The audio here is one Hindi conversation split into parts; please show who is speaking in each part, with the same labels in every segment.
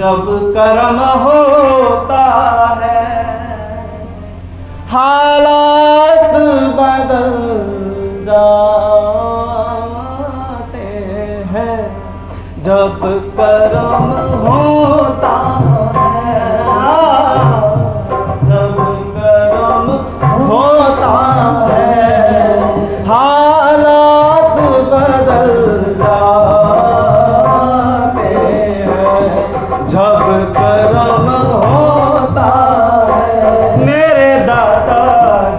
Speaker 1: जब कर्म होता है हालात बदल जाते हैं। जब कर्म होता है, जब कर्म होता है हालात बदल जाते हैं। जब कर्म होता है मेरे दादा,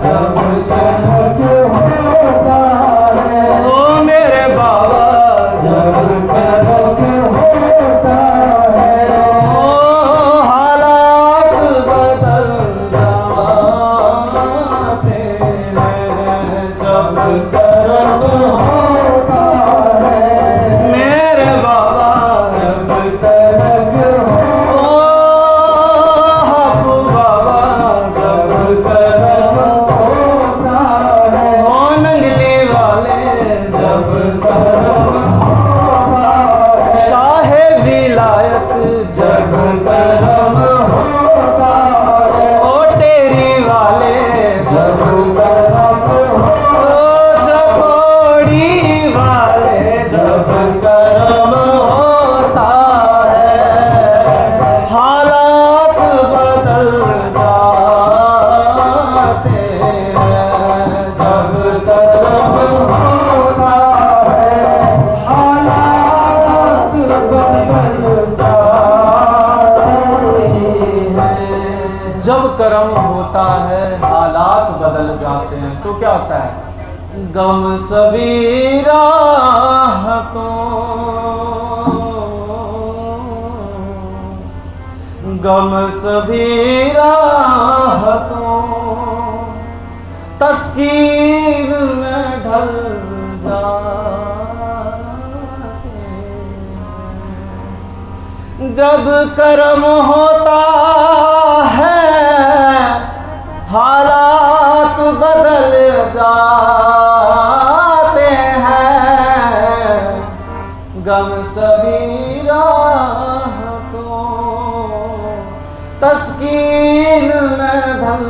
Speaker 1: जब कर्म होता है ओ मेरे बाबा, जब कर्म होता है ओ हालात बदल जाते हैं। जब कर्म होता है मेरे बाबा, जब कर्म जब कर्म होता है ओ टेरी वाले, जब कर्म ओ चकोड़ी वाले, जब कर्म होता है हालात बदल जाते हैं। जब कर्म होता है हालात बदल जब कर्म होता है हालात बदल जाते हैं तो क्या होता है? गम सभी राहतों, गम सभी राहतों तस्कीन में ढल जाते हैं। जब कर्म होता है हालात बदल जाते हैं। गम सभी राहतों तस्कीन में ढल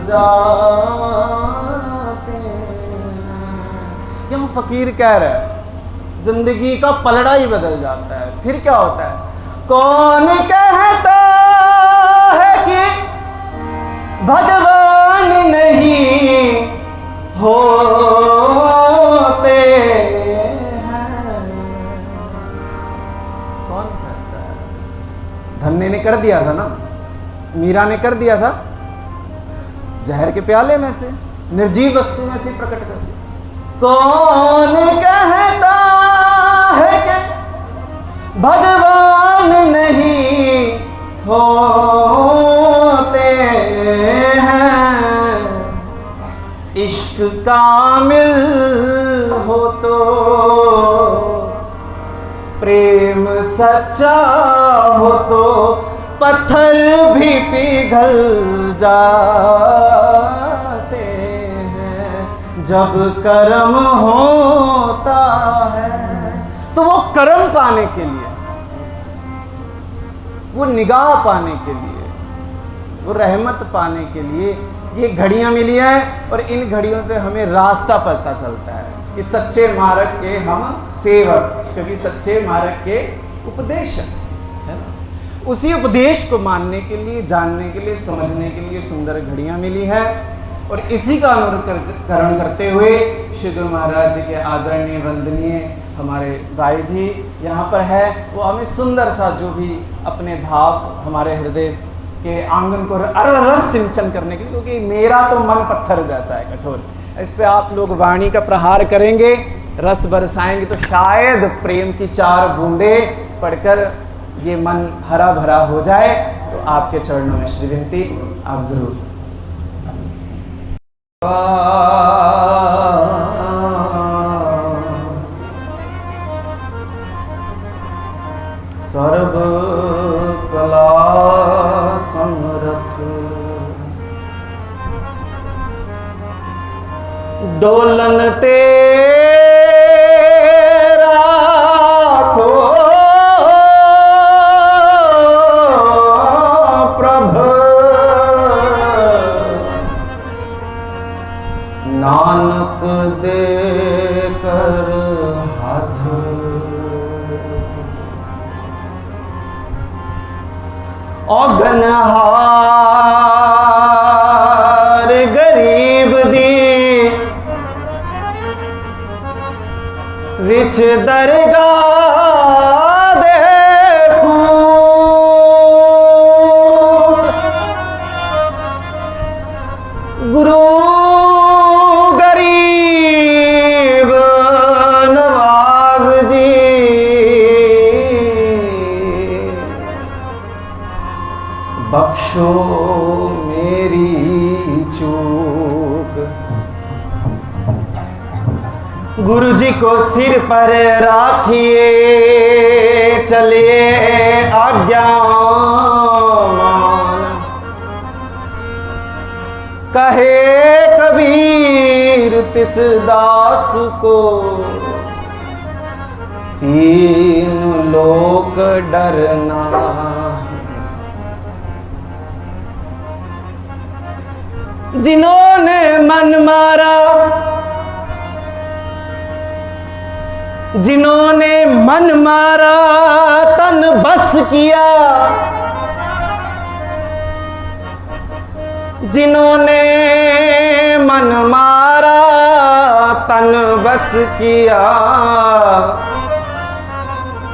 Speaker 1: जाते हैं। ये वो फकीर कह रहे हैं जिंदगी का पलड़ा ही बदल जाता है। फिर क्या होता है? कौन कहता है कि भगवान नहीं होते हैं? कौन कहता है? धन्य ने कर दिया था ना, मीरा ने कर दिया था, जहर के प्याले में से, निर्जीव वस्तु में से प्रकट कर दिया। कौन कहता है कि भगवान नहीं होते हैं? इश्क कामिल हो तो प्रेम सच्चा हो तो पत्थर भी पिघल जाते हैं। जब कर्म होता है तो वो कर्म पाने के लिए, वो निगाह पाने के लिए, वो रहमत पाने के लिए ये घड़ियां मिली हैं। और इन घड़ियों से हमें रास्ता पता चलता है कि सच्चे मार्ग के हम सेवक, क्योंकि सच्चे मार्ग के उपदेशक है ना। उसी उपदेश को मानने के लिए, जानने के लिए, समझने के लिए सुंदर घड़ियां मिली हैं। और इसी का अनुकरण करते हुए श्री गुरु महाराज जी के आदरणीय वंदनीय हमारे भाई जी यहाँ पर है, वो हमें सुंदर सा जो भी अपने भाव हमारे हृदय के आंगन को रस सिंचन करने के लिए, क्योंकि मेरा तो मन पत्थर जैसा है कठोर, इस पे आप लोग वाणी का प्रहार करेंगे, रस बरसाएंगे तो शायद प्रेम की 4 बूंदे पढ़कर ये मन हरा भरा हो जाए। तो आपके चरणों में श्री विनती, आप जरूर। सर्व कला समरथ डोलन तेरा खो औगनहार गरीब दी विच दरगाह दे गुरु गरीब नवाज जी बख्शो मेरी चूक। गुरु जी को सिर पर राखिए चलिए आज्ञा मान। कहे कबीर तिस दास को तीन लोक डरना। जिन्होंने मन मारा, जिन्होंने मन मारा तन बस किया, जिन्होंने मन मारा तन बस किया,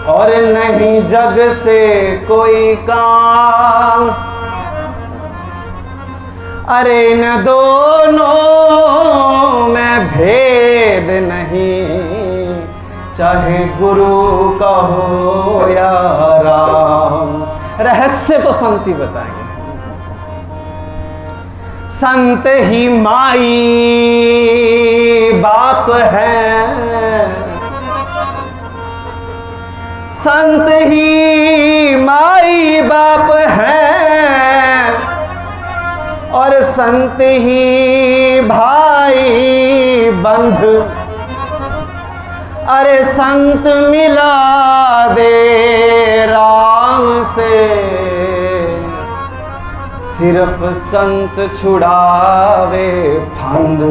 Speaker 1: और नहीं जग से कोई काम। अरे इन दोनों में भेद नहीं, चाहे गुरु का हो या राम। रहस्य तो संत ही बताएंगे। संत ही माई बाप है, संत ही माई बाप है, और संत ही भाई बंध। अरे संत मिला दे राम से, सिर्फ संत छुड़ावे फंद।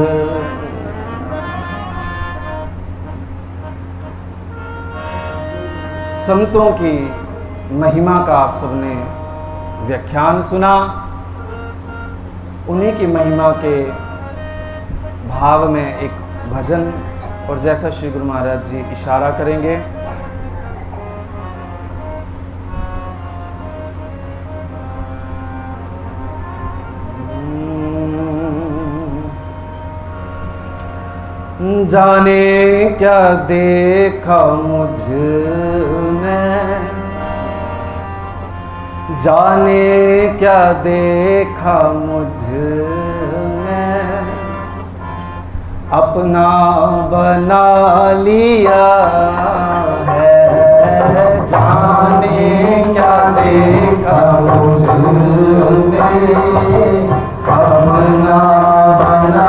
Speaker 1: संतों की महिमा का आप सबने व्याख्यान सुना। उन्हीं की महिमा के भाव में एक भजन, और जैसा श्री गुरु महाराज जी इशारा करेंगे, जाने क्या देखा मुझ में, जाने क्या देखा मुझ में, अपना बना लिया है। जाने क्या देखा मुझ में, अपना बना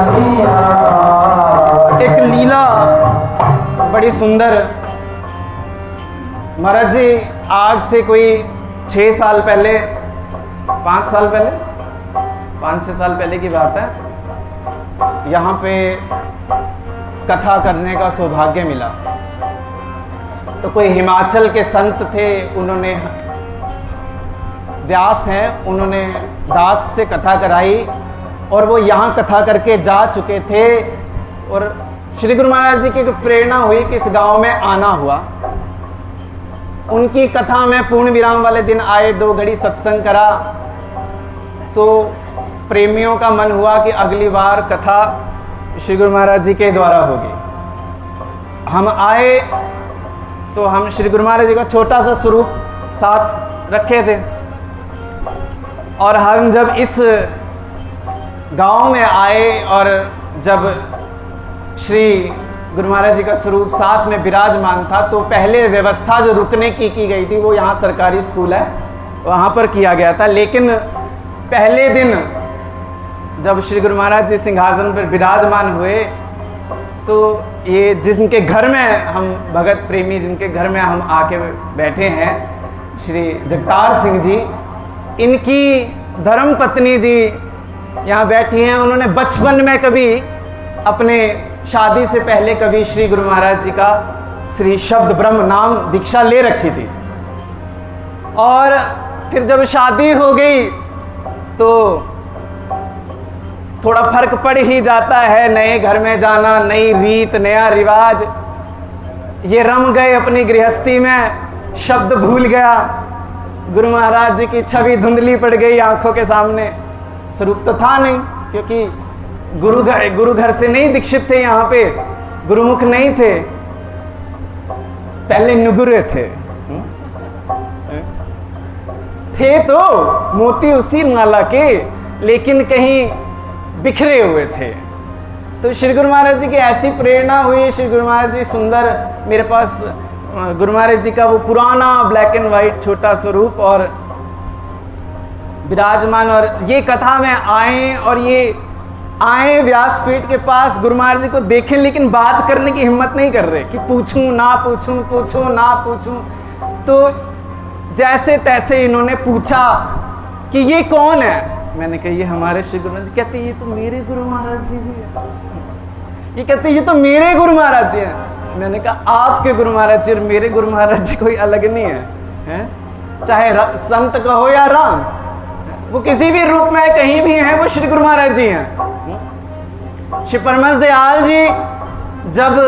Speaker 1: लिया। एक लीला बड़ी सुंदर। महाराज जी आज से कोई 6 साल पहले, 5 साल पहले, 5-6 साल पहले की बात है, यहाँ पे कथा करने का सौभाग्य मिला। तो कोई हिमाचल के संत थे, उन्होंने, व्यास हैं, उन्होंने दास से कथा कराई, और वो यहाँ कथा करके जा चुके थे। और श्री गुरु महाराज जी की प्रेरणा हुई कि इस गांव में आना हुआ। उनकी कथा में पूर्ण विराम वाले दिन आए, 2 घड़ी सत्संग करा, तो प्रेमियों का मन हुआ कि अगली बार कथा श्री गुरु महाराज जी के द्वारा होगी। हम आए तो हम श्री गुरु महाराज जी का छोटा सा स्वरूप साथ रखे थे, और हम जब इस गांव में आए और जब श्री गुरु महाराज जी का स्वरूप साथ में विराजमान था, तो पहले व्यवस्था जो रुकने की गई थी वो यहाँ सरकारी स्कूल है वहाँ पर किया गया था। लेकिन पहले दिन जब श्री गुरु महाराज जी सिंहासन पर विराजमान हुए, तो ये जिनके घर में हम भगत प्रेमी, जिनके घर में हम आके बैठे हैं, श्री जगतार सिंह जी, इनकी धर्म पत्नी जी यहाँ बैठी हैं। उन्होंने बचपन में कभी अपने शादी से पहले कभी श्री गुरु महाराज जी का श्री शब्द ब्रह्म नाम दीक्षा ले रखी थी, और फिर जब शादी हो गई तो थोड़ा फर्क पड़ ही जाता है, नए घर में जाना, नई रीत, नया रिवाज। ये रम गए अपनी गृहस्थी में, शब्द भूल गया, गुरु महाराज जी की छवि धुंधली पड़ गई आंखों के सामने। स्वरूप तो था नहीं, क्योंकि गुरु घर से नहीं दीक्षित थे, यहाँ पे गुरुमुख नहीं थे, पहले नुगुरे थे तो मोती उसी माला के, लेकिन कहीं बिखरे हुए थे। तो श्री गुरु महाराज जी की ऐसी प्रेरणा हुई। श्री गुरु महाराज जी सुंदर, मेरे पास गुरु महाराज जी का वो पुराना ब्लैक एंड व्हाइट छोटा स्वरूप और विराजमान, और ये कथा में आए व्यासपीठ के पास, गुरु महाराज जी को देखें, लेकिन बात करने की हिम्मत नहीं कर रहे कि पूछूं ना पूछूं, पूछूं ना पूछूं। तो जैसे तैसे इन्होंने पूछा कि ये कौन है। मैंने कहा ये हमारे श्री गुरु महाराज। कहते ये तो मेरे गुरु महाराज जी भी है। ये कहते ये तो मेरे गुरु महाराज जी हैं। मैंने कहा आपके गुरु महाराज जी और मेरे गुरु महाराज जी कोई अलग नहीं है, चाहे संत कहो या राम, वो किसी भी रूप में कहीं भी हैं, वो श्री गुरु महाराज जी हैं। श्री परमहंस दयाल जी, जब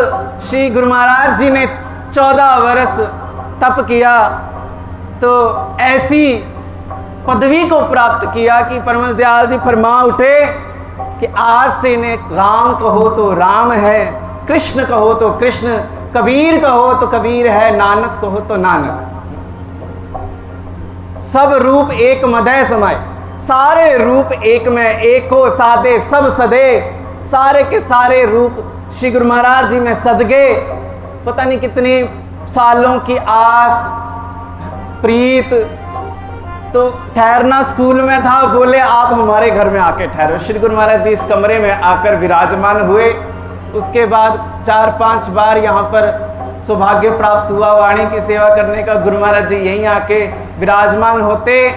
Speaker 1: श्री गुरु महाराज जी ने 14 वर्ष तप किया तो ऐसी पदवी को प्राप्त किया कि परमहंस दयाल जी फरमा उठे कि आज से इन्हें राम कहो तो राम है, कृष्ण कहो तो कृष्ण, कबीर कहो तो कबीर है, नानक कहो तो नानक। सब रूप एक मदय समाए, सारे रूप एक में, एक हो सादे सब सदे। सारे के सारे रूप श्री गुरु महाराज जी में सद गए। पता नहीं कितने सालों की आस प्रीत। तो ठहरना स्कूल में था, बोले आप हमारे घर में आके ठहरो। श्री गुरु महाराज जी इस कमरे में आकर विराजमान हुए। उसके बाद 4-5 बार यहाँ पर सौभाग्य प्राप्त हुआ वाणी की सेवा करने का। गुरु महाराज जी यहीं आके विराजमान होते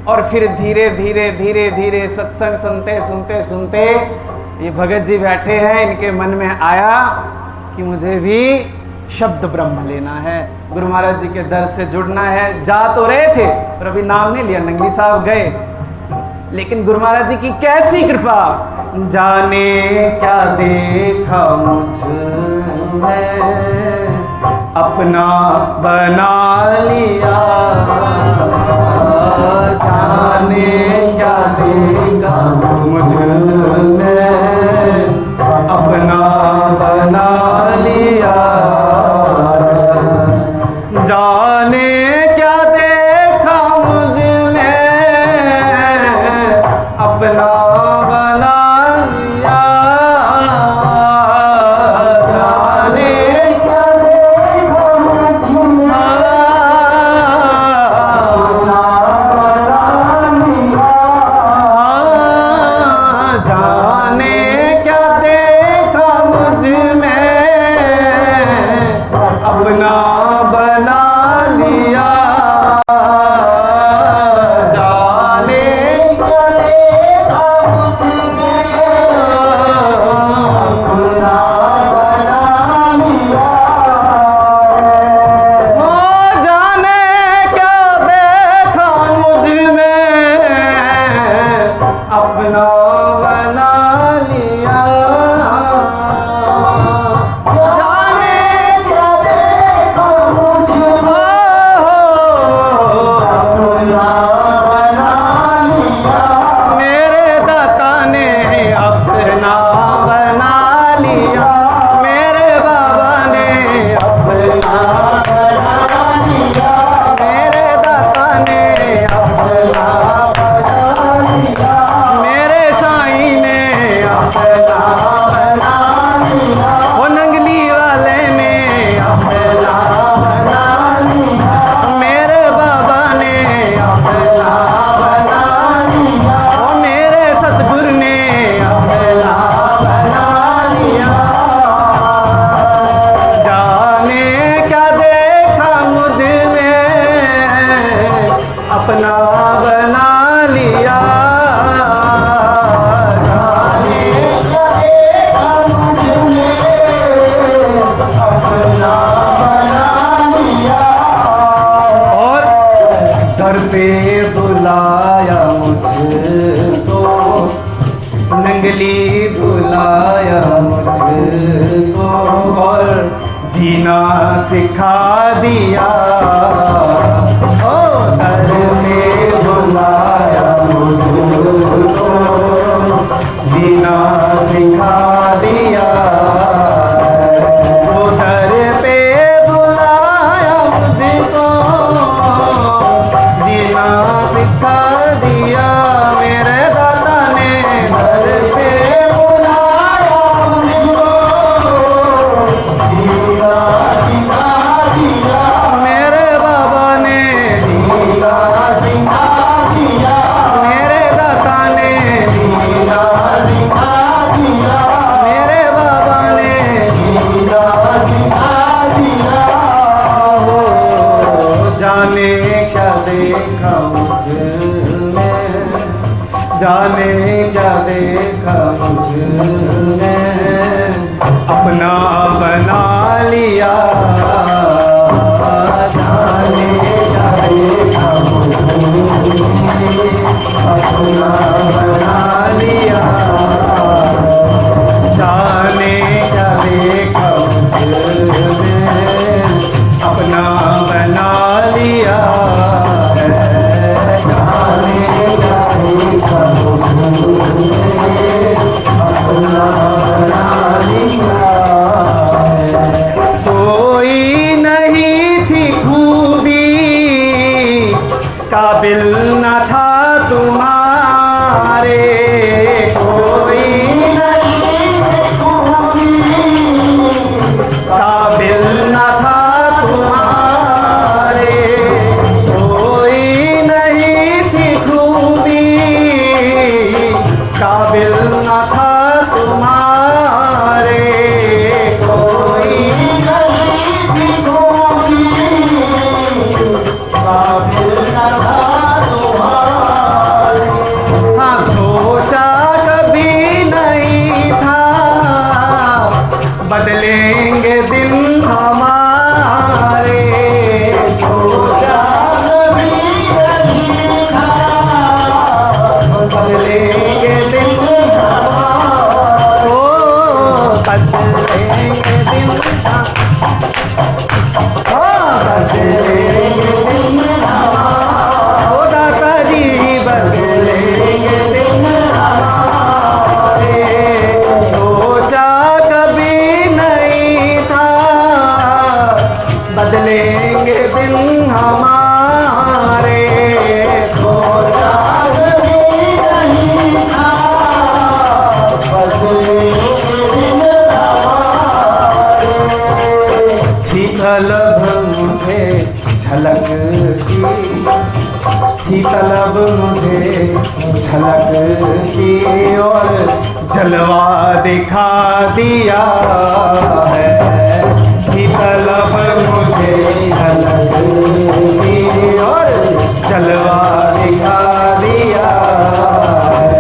Speaker 1: और फिर धीरे धीरे धीरे धीरे सत्संग सुनते सुनते सुनते ये भगत जी बैठे हैं, इनके मन में आया कि मुझे भी शब्द ब्रह्म लेना है, गुरु महाराज जी के दर से जुड़ना है। जा तो रहे थे पर अभी नाम नहीं लिया, नंगली साहब गए। लेकिन गुरु महाराज जी की कैसी कृपा, जाने क्या देखा मुझ में, अपना बना लिया। जाने क्या देखा मुझ में, अपना बना लिया। जाने क्या देखा मुझ में, अपना बना लिया। जाने क्या देखा मुझ में, अपना बना लिया। जाने क्या देखा मुझ में, अपना बना लिया। जाने क्या देखा मुझ में, अपना बना लिया। हो जाने क्या देखा मुझ में, अपना बना लिया। घर पे बुलाया मुझको, नंगली बुलाया मुझको और जीना सिखा दिया। ओ घर पे बुलाया मुझको, जीना सिखा दिया। ओ घर पे बुलाया मुझको, जीना सिखा दिया। मेरे दादा ने घर पे बुलाया मुझको, जीना सिखा दिया। मेरे बाबा ने जीना सिखा दिया। मेरे दादा ने जीना सिखा दिया। मेरे बाबा ने जीना सिखा दिया। हो जाने क्या देखा मुझमें, जाने क्या देखा मुझमें, अपना बना लिया। जाने क्या देखा मुझमें, अपना बना लिया। जाने क्या देखा मुझमें, अपना बना लिया। जाने क्या देखा मुझमें, अपना बना लिया। कोई नहीं थी खूबी, काबिल न था तुम्हारे। कोई नहीं थी खूबी, काबिल न था तुम्हारे। कोई नहीं थी खूबी, काबिल न था तुम्हारे। कोई नहीं थी खूबी, काबिल न था तुम्हारे। हाँ सोचा कभी नहीं था, बदलेंगे दिन हमारे। सोचा कभी नहीं था, बदलेंगे दिन हमारे। ओ बदलेंगे दिन, बदलेंगे दिन हमारे। ओ दाता जी बदलेंगे दिन हमारे। सोचा कभी नहीं था, बदलेंगे दिन हमारे। सोचा कभी नहीं था, बदलेंगे दिन हमारे। थी तलब मुझे झलक की, थी तलब मुझे झलक की और जलवा दिखा दिया है। थी तलब मुझे झलक की और जलवा दिखा दिया है।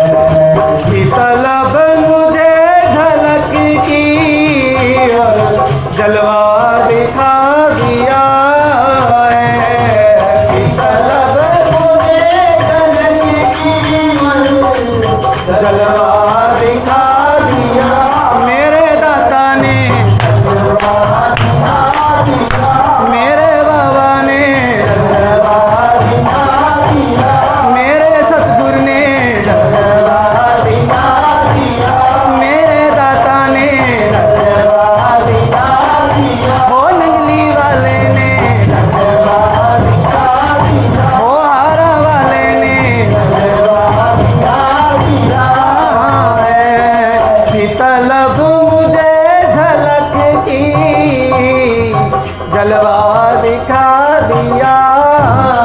Speaker 1: थी तलब मुझे झलक की और जलवा दिखा दिया है। थी तलब मुझे झलक की और जलवा दिखा दिया। मेरे दाता ने जलवा दिखा दिया। मेरे बाबा ने जलवा दिखा दिया। मेरे सतगुरु ने जलवा दिखा दिया। मेरे दाता ने जलवा दिखा दिया। हो नंगली वाले ने जलवा दिखा दिया। हो हारा वाले ने जलवा दिखा दिया है। थी तलब मुझे झलक की, जलवा दिखा दिया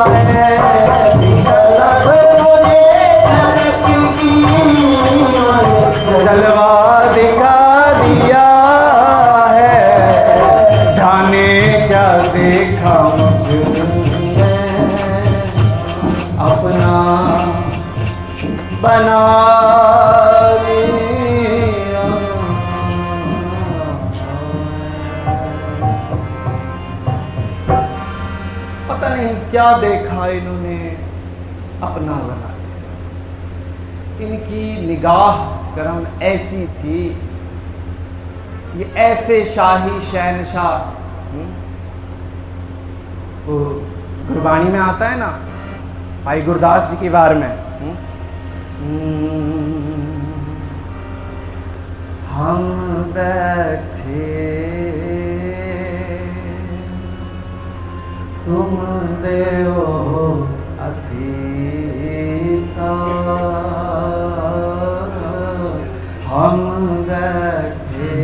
Speaker 1: है। थी तलब मुझे झलक की, जलवा दिखा दिया है। जाने क्या देखा मुझमें, अपना बना लिया। पता नहीं क्या देखा इन्होंने अपना बना लिया। इनकी निगाह करम ऐसी थी, ये ऐसे शाही शहनशाह, वो गुरबाणी में आता है ना भाई गुरदास जी की बार में, हम बैठे तुम देओ असीसा, हम बैठे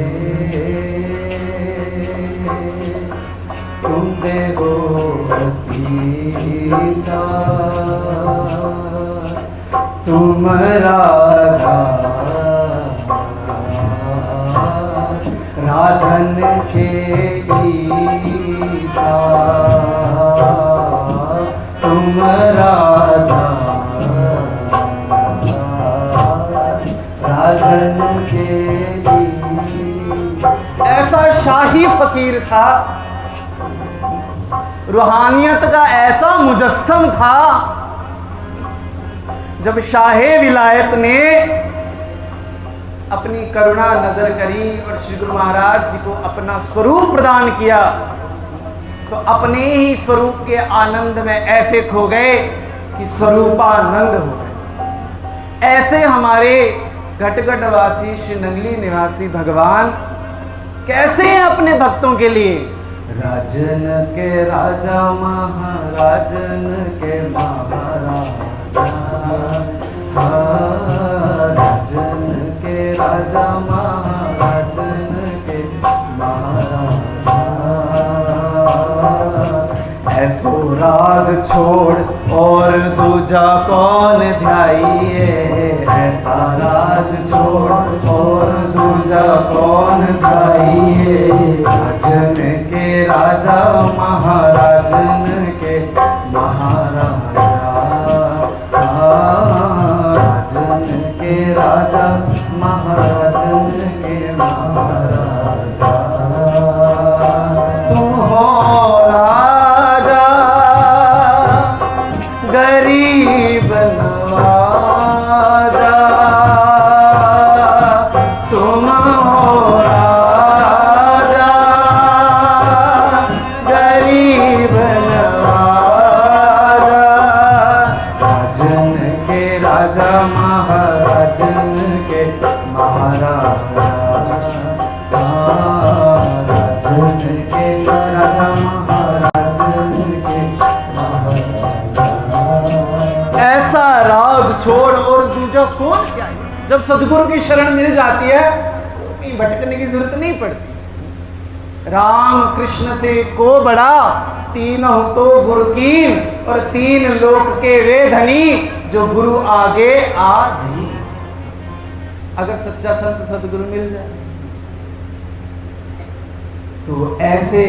Speaker 1: तुम देओ असीसा, तुम राजा राजन के ईसा, तुम राजा राजन के ईसा। ऐसा शाही फकीर था, रूहानियत का ऐसा मुजस्सम था। जब शाहे विलायत ने अपनी करुणा नजर करी और श्री गुरु महाराज जी को अपना स्वरूप प्रदान किया, तो अपने ही स्वरूप के आनंद में ऐसे खो गए कि स्वरूपानंद हो गए। ऐसे हमारे घटगढ़ वासी श्री नंगली निवासी भगवान कैसे हैं अपने भक्तों के लिए? राजन के राजा महाराजन के महाराजा, राजन के राजा महाराजन के महाराजा, ऐसो राज छोड़ और दूजा कौन ध्याइए, ऐसा राज छोड़ और दूजा कौन ध्याइए, राजन के राजा महाराजन के महाराजा, राजन के राजा महाराजन के महाराजा, तुम हो राजा गरीब नवाजा, तुम हो राजा गरीब नवाजा, राजन के राजा महाराजन के महाराजा, राजन के राजा महाराजन के महाराजा। ऐसा राज छोड़ और दूजा कौन क्या है? जब सदगुरु की शरण मिल जाती है तो कहीं भटकने की जरूरत नहीं पड़ती। राम कृष्ण से को बड़ा, तीनों तो गुरु कीन, और तीन लोक के वे धनी, जो गुरु आगे आधी। अगर सच्चा संत सदगुरु मिल जाए तो ऐसे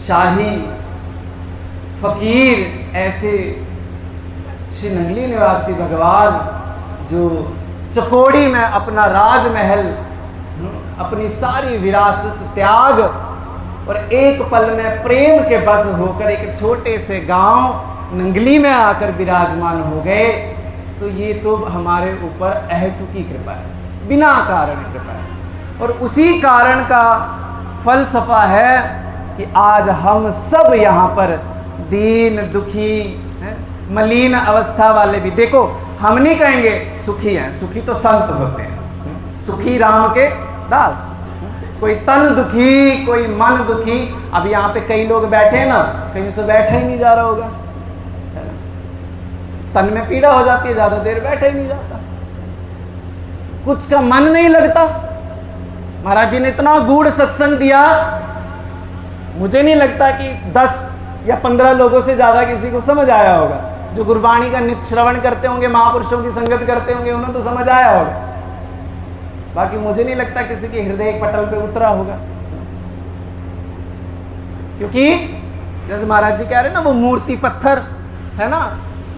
Speaker 1: शाही फकीर, ऐसे श्री नंगली निवासी भगवान जो चकोड़ी में अपना राजमहल, अपनी सारी विरासत त्याग और एक पल में प्रेम के बस होकर एक छोटे से गांव नंगली में आकर विराजमान हो गए, तो ये तो हमारे ऊपर अहेतुकी कृपा है, बिना कारण कृपा है। और उसी कारण का फलसफा है कि आज हम सब यहाँ पर दीन दुखी हैं, मलिन अवस्था वाले भी, देखो हम नहीं कहेंगे सुखी हैं, सुखी तो संत होते हैं, सुखी राम के दास। कोई तन दुखी, कोई मन दुखी। अब यहाँ पे कई लोग बैठे हैं ना, कहीं से बैठा ही नहीं जा रहा होगा, तन में पीड़ा हो जाती है, ज्यादा देर बैठा ही नहीं जाता, कुछ का मन नहीं लगता। महाराज जी ने इतना गूढ़ सत्संग दिया, मुझे नहीं लगता कि 10 या 15 लोगों से ज्यादा किसी को समझ आया होगा। जो गुरबाणी का नित्य श्रवण करते होंगे, महापुरुषों की संगत करते होंगे, उन्हें तो समझ आया होगा। बाकी मुझे नहीं लगता किसी के हृदय पटल पे उतरा होगा, क्योंकि जैसे महाराज जी कह रहे हैं ना, वो मूर्ति पत्थर है ना,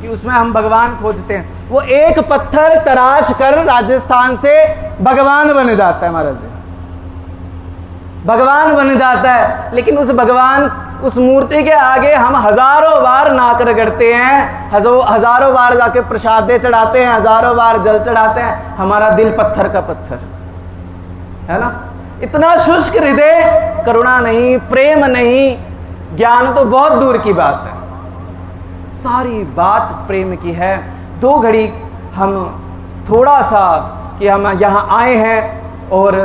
Speaker 1: कि उसमें हम भगवान खोजते हैं। वो एक पत्थर तराश कर राजस्थान से भगवान बन जाता है, महाराज जी भगवान बन जाता है। लेकिन उस भगवान उस मूर्ति के आगे हम हजारों बार नाक रगड़ते हैं, हजारों बार जाके प्रसादे चढ़ाते हैं, हजारों बार जल चढ़ाते हैं, हमारा दिल पत्थर का पत्थर है ना। इतना शुष्क हृदय, करुणा नहीं, प्रेम नहीं, ज्ञान तो बहुत दूर की बात है। सारी बात प्रेम की है। 2 घड़ी हम थोड़ा सा कि हम यहाँ आए हैं और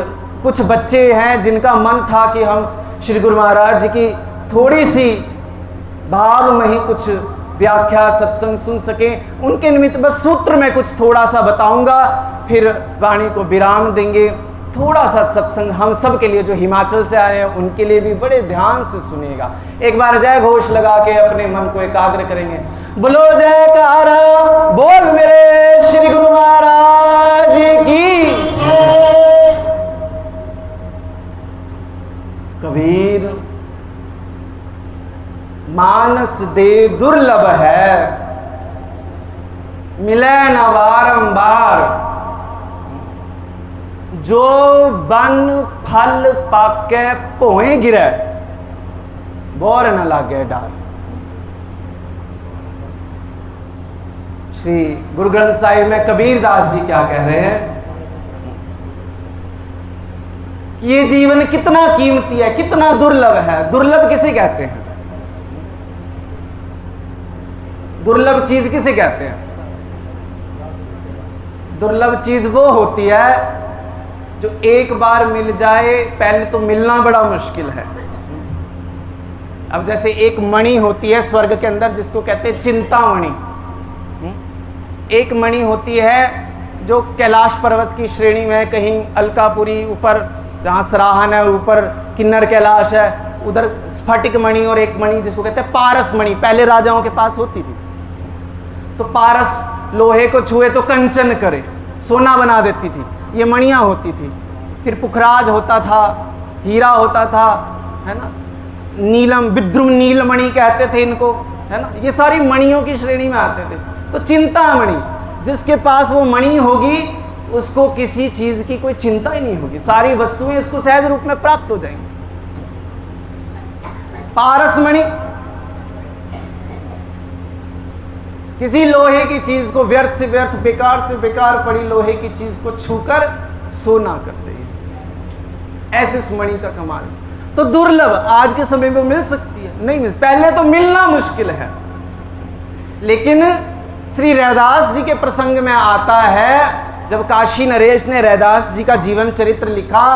Speaker 1: कुछ बच्चे हैं जिनका मन था कि हम श्री गुरु महाराज जी की थोड़ी सी भाव में ही कुछ व्याख्या सत्संग सुन सकें, उनके निमित्त बस सूत्र में कुछ थोड़ा सा बताऊंगा, फिर वाणी को विराम देंगे। थोड़ा सा सत्संग हम सब के लिए, जो हिमाचल से आए हैं उनके लिए भी बड़े ध्यान से सुनिएगा। एक बार जय घोष लगा के अपने मन को एकाग्र करेंगे। बोलो जयकारा बोल मेरे श्री गुरु महाराज की। कबीर मानस दे दुर्लभ है, मिले न बारंबार, जो बन फल पाके भोए गिरे, बोर न लागे डार। श्री गुरु ग्रंथ साहिब में कबीर दास जी क्या कह रहे हैं कि ये जीवन कितना कीमती है, कितना दुर्लभ है। दुर्लभ किसे कहते हैं? दुर्लभ चीज किसे कहते हैं? दुर्लभ चीज वो होती है जो एक बार मिल जाए, पहले तो मिलना बड़ा मुश्किल है। अब जैसे एक मणि होती है स्वर्ग के अंदर जिसको कहते हैं चिंतामणि, एक मणि होती है जो कैलाश पर्वत की श्रेणी में कहीं अलकापुरी ऊपर जहां सराहन है, ऊपर किन्नर कैलाश है, उधर स्फटिक मणि, और एक मणि जिसको कहते हैं पारस मणि, पहले राजाओं के पास होती थी। तो पारस लोहे को छुए तो कंचन करे, सोना बना देती थी, ये मणियां होती थी। फिर पुखराज होता था, हीरा होता था, है ना, नीलम, विद्रुम नीलमणि कहते थे इनको, है ना, ये सारी मणियों की श्रेणी में आते थे। तो चिंतामणि, जिसके पास वो मणि होगी उसको किसी चीज की कोई चिंता ही नहीं होगी, सारी वस्तुएं उसको सहज रूप में प्राप्त हो जाएंगी। पारस मणि, किसी लोहे की चीज को, व्यर्थ से व्यर्थ, बेकार से बेकार पड़ी लोहे की चीज को छूकर सोना कर दे, ऐसे उस मणि का कमाल। तो दुर्लभ आज के समय में मिल सकती है, नहीं मिल, पहले तो मिलना मुश्किल है। लेकिन श्री रैदास जी के प्रसंग में आता है, जब काशी नरेश ने रैदास जी का जीवन चरित्र लिखा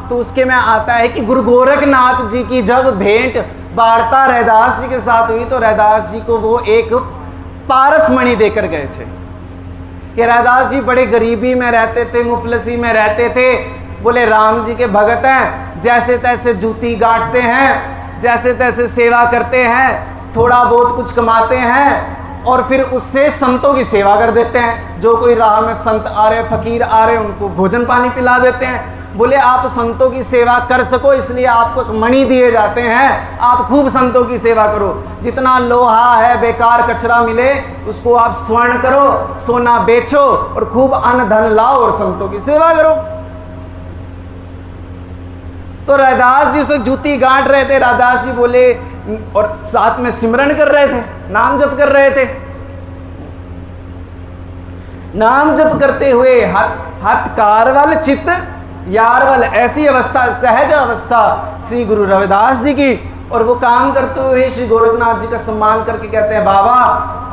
Speaker 1: तो उसके में आता है कि गुरु गोरखनाथ जी की जब भेंट वार्ता रैदास जी के साथ हुई तो रैदास जी को वो एक पारस मणि देकर गए थे कि रैदास जी बड़े गरीबी में रहते थे, मुफलसी में रहते थे, बोले राम जी के भगत हैं, जैसे तैसे जूती गांठते हैं, जैसे तैसे सेवा करते हैं, थोड़ा बहुत कुछ कमाते हैं और फिर उससे संतों की सेवा कर देते हैं। जो कोई राह में संत आ रहे, फकीर आ रहे, उनको भोजन पानी पिला देते हैं। बोले आप संतों की सेवा कर सको इसलिए आपको मणि दिए जाते हैं, आप खूब संतों की सेवा करो, जितना लोहा है बेकार कचरा मिले उसको आप स्वर्ण करो, सोना बेचो और खूब अन्न धन लाओ और संतों की सेवा करो। तो रैदास जी उसे जूती गांठ रहे थे। रैदास जी बोले, और साथ में सिमरन कर रहे थे, नाम जप कर रहे थे। नाम जप करते हुए हथ कारवल चित्त यारवल, ऐसी अवस्था, सहज अवस्था श्री गुरु रविदास जी की। और वो काम करते हुए श्री गोरखनाथ जी का सम्मान करके कहते हैं, बाबा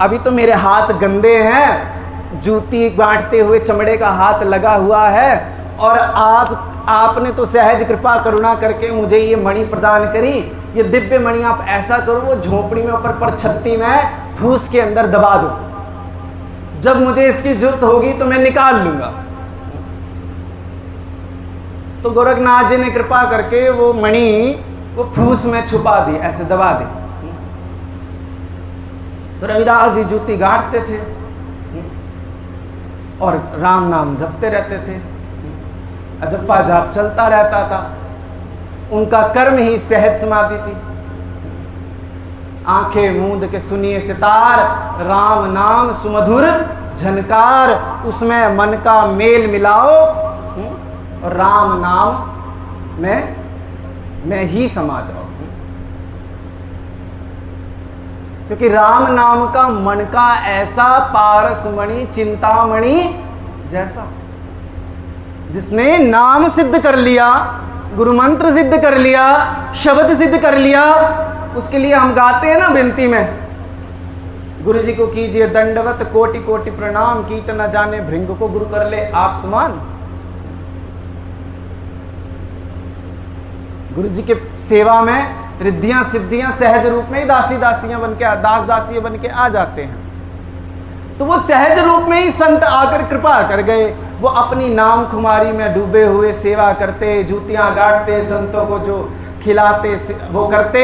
Speaker 1: अभी तो मेरे हाथ गंदे हैं, जूती गांठते हुए चमड़े का हाथ लगा हुआ है, और आपने तो सहज कृपा करुणा करके मुझे ये मणि प्रदान करी, ये दिव्य मणि आप ऐसा करो वो झोपड़ी में ऊपर पर छत्ती में फूस के अंदर दबा दो, जब मुझे इसकी जरूरत होगी तो मैं निकाल लूंगा। तो गोरखनाथ जी ने कृपा करके वो मणि वो फूस में छुपा दी, ऐसे दबा दी। तो रविदास जी जूती गांठते थे और राम नाम जपते रहते थे, अजप्पा जाप चलता रहता था, उनका कर्म ही सहज समाधि थी। आंखें मूंद के सुनिए सितार, राम नाम सुमधुर झनकार, उसमें मन का मेल मिलाओ और राम नाम में ही समा जाओ। क्योंकि राम नाम का मन का ऐसा पारसमणि चिंतामणि जैसा, जिसने नाम सिद्ध कर लिया, गुरु मंत्र सिद्ध कर लिया, शब्द सिद्ध कर लिया, उसके लिए हम गाते हैं ना विनती में, गुरु जी को कीजिए दंडवत कोटि कोटि प्रणाम, कीट न जाने भृंग को गुरु कर ले आप समान। गुरु जी के सेवा में रिद्धियां सिद्धियां सहज रूप में ही दासी दासियां बन के, दास दासियां बन के आ जाते हैं। तो वो सहज रूप में ही संत आकर कृपा कर गए। वो अपनी नाम खुमारी में डूबे हुए सेवा करते, जूतियां गाड़ते, संतों को जो खिलाते वो करते।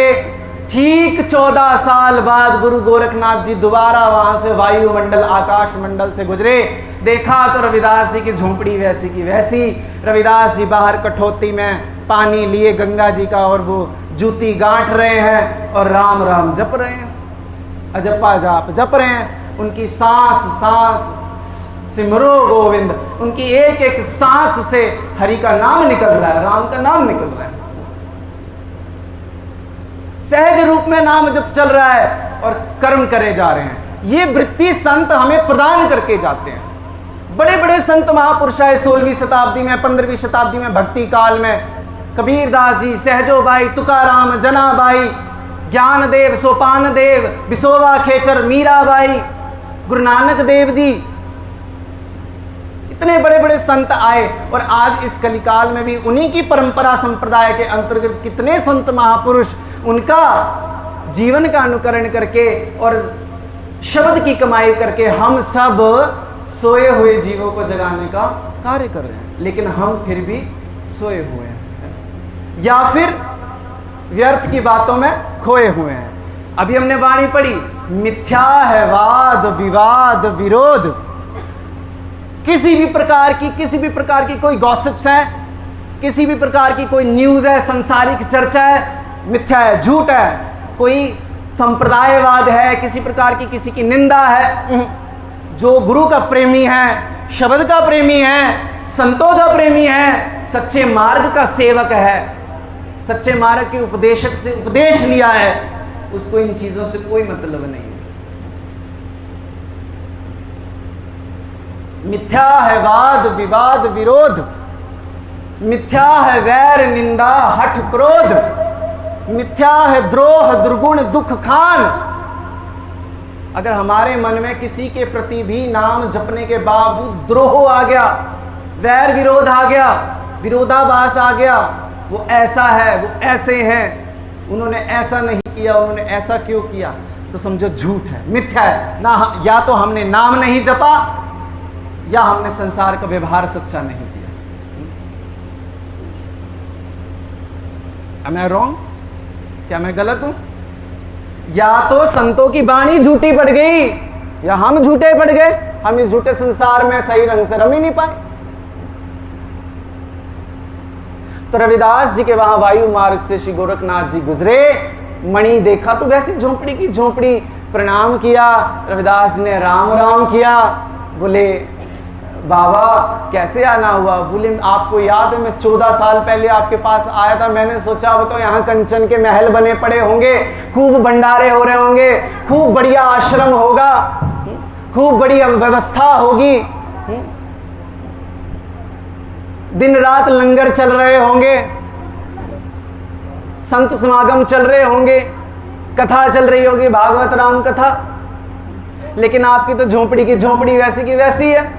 Speaker 1: ठीक 14 साल बाद गुरु गोरखनाथ जी दोबारा वहां से वायुमंडल आकाश मंडल से गुजरे। देखा तो रविदास जी की झोंपड़ी वैसी की वैसी। रविदास जी बाहर कठौती में पानी लिए गंगा जी का, और वो जूती गांठ रहे हैं और राम राम जप रहे हैं, अजपा जाप जप रहे हैं। उनकी सांस सांस सिमरो गोविंद, उनकी एक एक सांस से हरि का नाम निकल रहा है, राम का नाम निकल रहा है। सहज रूप में नाम जब चल रहा है और कर्म करे जा रहे हैं। ये वृत्ति संत हमें प्रदान करके जाते हैं। बड़े बड़े संत महापुरुष आए 16वीं शताब्दी में, 15वीं शताब्दी में, भक्ति काल में। कबीरदास जी, सहजोबाई, तुकाराम, जनाबाई, ज्ञानदेव, सोपान देव, बिसोवा खेचर, मीराबाई, गुरु नानक देव जी, इतने बड़े बड़े संत आए। और आज इस कलिकाल में भी उन्हीं की परंपरा संप्रदाय के अंतर्गत कितने संत महापुरुष उनका जीवन का अनुकरण करके और शब्द की कमाई करके हम सब सोए हुए जीवों को जगाने का कार्य कर रहे हैं। लेकिन हम फिर भी सोए हुए हैं या फिर व्यर्थ की बातों में खोए हुए हैं। अभी हमने वाणी पढ़ी, मिथ्या है वाद विवाद विरोध। किसी भी प्रकार की कोई गॉसिप्स है, किसी भी प्रकार की कोई न्यूज है, संसारिक चर्चा है, मिथ्या है, झूठ है। कोई संप्रदायवाद है, किसी प्रकार की किसी की निंदा है। जो गुरु का प्रेमी है, शब्द का प्रेमी है, संतों का प्रेमी है, सच्चे मार्ग का सेवक है, सच्चे मार्ग के उपदेशक से उपदेश लिया है, उसको इन चीजों से कोई मतलब नहीं है। मिथ्या है वाद विवाद विरोध, मिथ्या है वैर निंदा हठ क्रोध, मिथ्या है द्रोह दुर्गुण दुख खान। अगर हमारे मन में किसी के प्रति भी नाम जपने के बावजूद द्रोह आ गया, वैर विरोध आ गया, विरोधाभास आ गया, वो ऐसा है, वो ऐसे हैं, उन्होंने ऐसा नहीं किया, उन्होंने ऐसा क्यों किया, तो समझो झूठ है, मिथ्या है ना। या तो हमने नाम नहीं जपा या हमने संसार का व्यवहार सच्चा नहीं किया। Am I wrong? क्या मैं गलत हूं? या तो संतों की वाणी झूठी पड़ गई या हम झूठे पड़ गए। हम इस झूठे संसार में सही ढंग से रम ही नहीं पाए। तो रविदास जी के वहां वायु मार्ग से श्री गोरखनाथ जी गुजरे। मणि देखा तो वैसे झोंपड़ी की झोंपड़ी, प्रणाम किया। रविदास जी ने राम राम किया। बोले बाबा कैसे आना हुआ? बोले आपको याद है मैं 14 साल पहले आपके पास आया था। मैंने सोचा वो तो यहाँ कंचन के महल बने पड़े होंगे, खूब भंडारे हो रहे होंगे, खूब बढ़िया आश्रम होगा, खूब बढ़िया व्यवस्था होगी, दिन रात लंगर चल रहे होंगे, संत समागम चल रहे होंगे, कथा चल रही होगी, भागवत राम कथा। लेकिन आपकी तो झोंपड़ी की झोंपड़ी वैसी की वैसी है।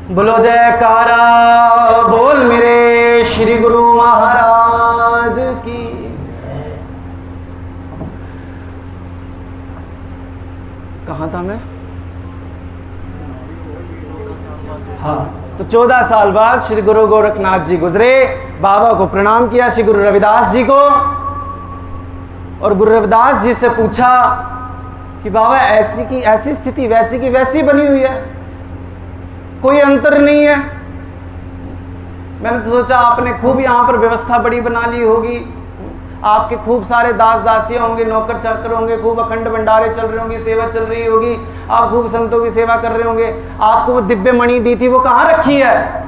Speaker 1: बोलो जयकारा बोल मेरे श्री गुरु महाराज की। कहां था मैं? हाँ, तो 14 साल बाद श्री गुरु गोरखनाथ जी गुजरे। बाबा को प्रणाम किया, श्री गुरु रविदास जी को। और गुरु रविदास जी से पूछा कि बाबा ऐसी की ऐसी स्थिति, वैसी की वैसी बनी हुई है, कोई अंतर नहीं है। मैंने तो सोचा आपने खूब यहां पर व्यवस्था बड़ी बना ली होगी, आपके खूब सारे दास दासियां होंगे, नौकर चाकर होंगे, खूब अखंड भंडारे चल रहे होंगे, सेवा चल रही होगी, आप खूब संतों की सेवा कर रहे होंगे। आपको वो दिव्य मणि दी थी, वो कहाँ रखी है?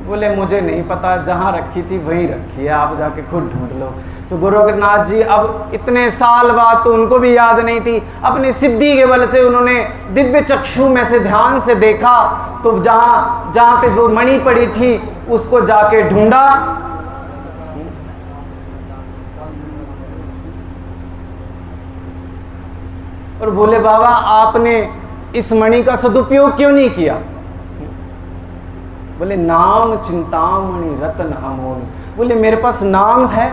Speaker 1: बोले मुझे नहीं पता, जहां रखी थी वहीं रखी है, आप जाके खुद ढूंढ लो। तो गुरु गोरखनाथ जी अब इतने साल बाद तो उनको भी याद नहीं थी, अपनी सिद्धि के बल से उन्होंने दिव्य चक्षु में से ध्यान से देखा, तो जहां जहां पे वो मणि पड़ी थी उसको जाके ढूंढा। और बोले बाबा आपने इस मणि का सदुपयोग क्यों नहीं किया? बोले नाम चिंतामणि रत्न अमोल। बोले मेरे पास नाम है,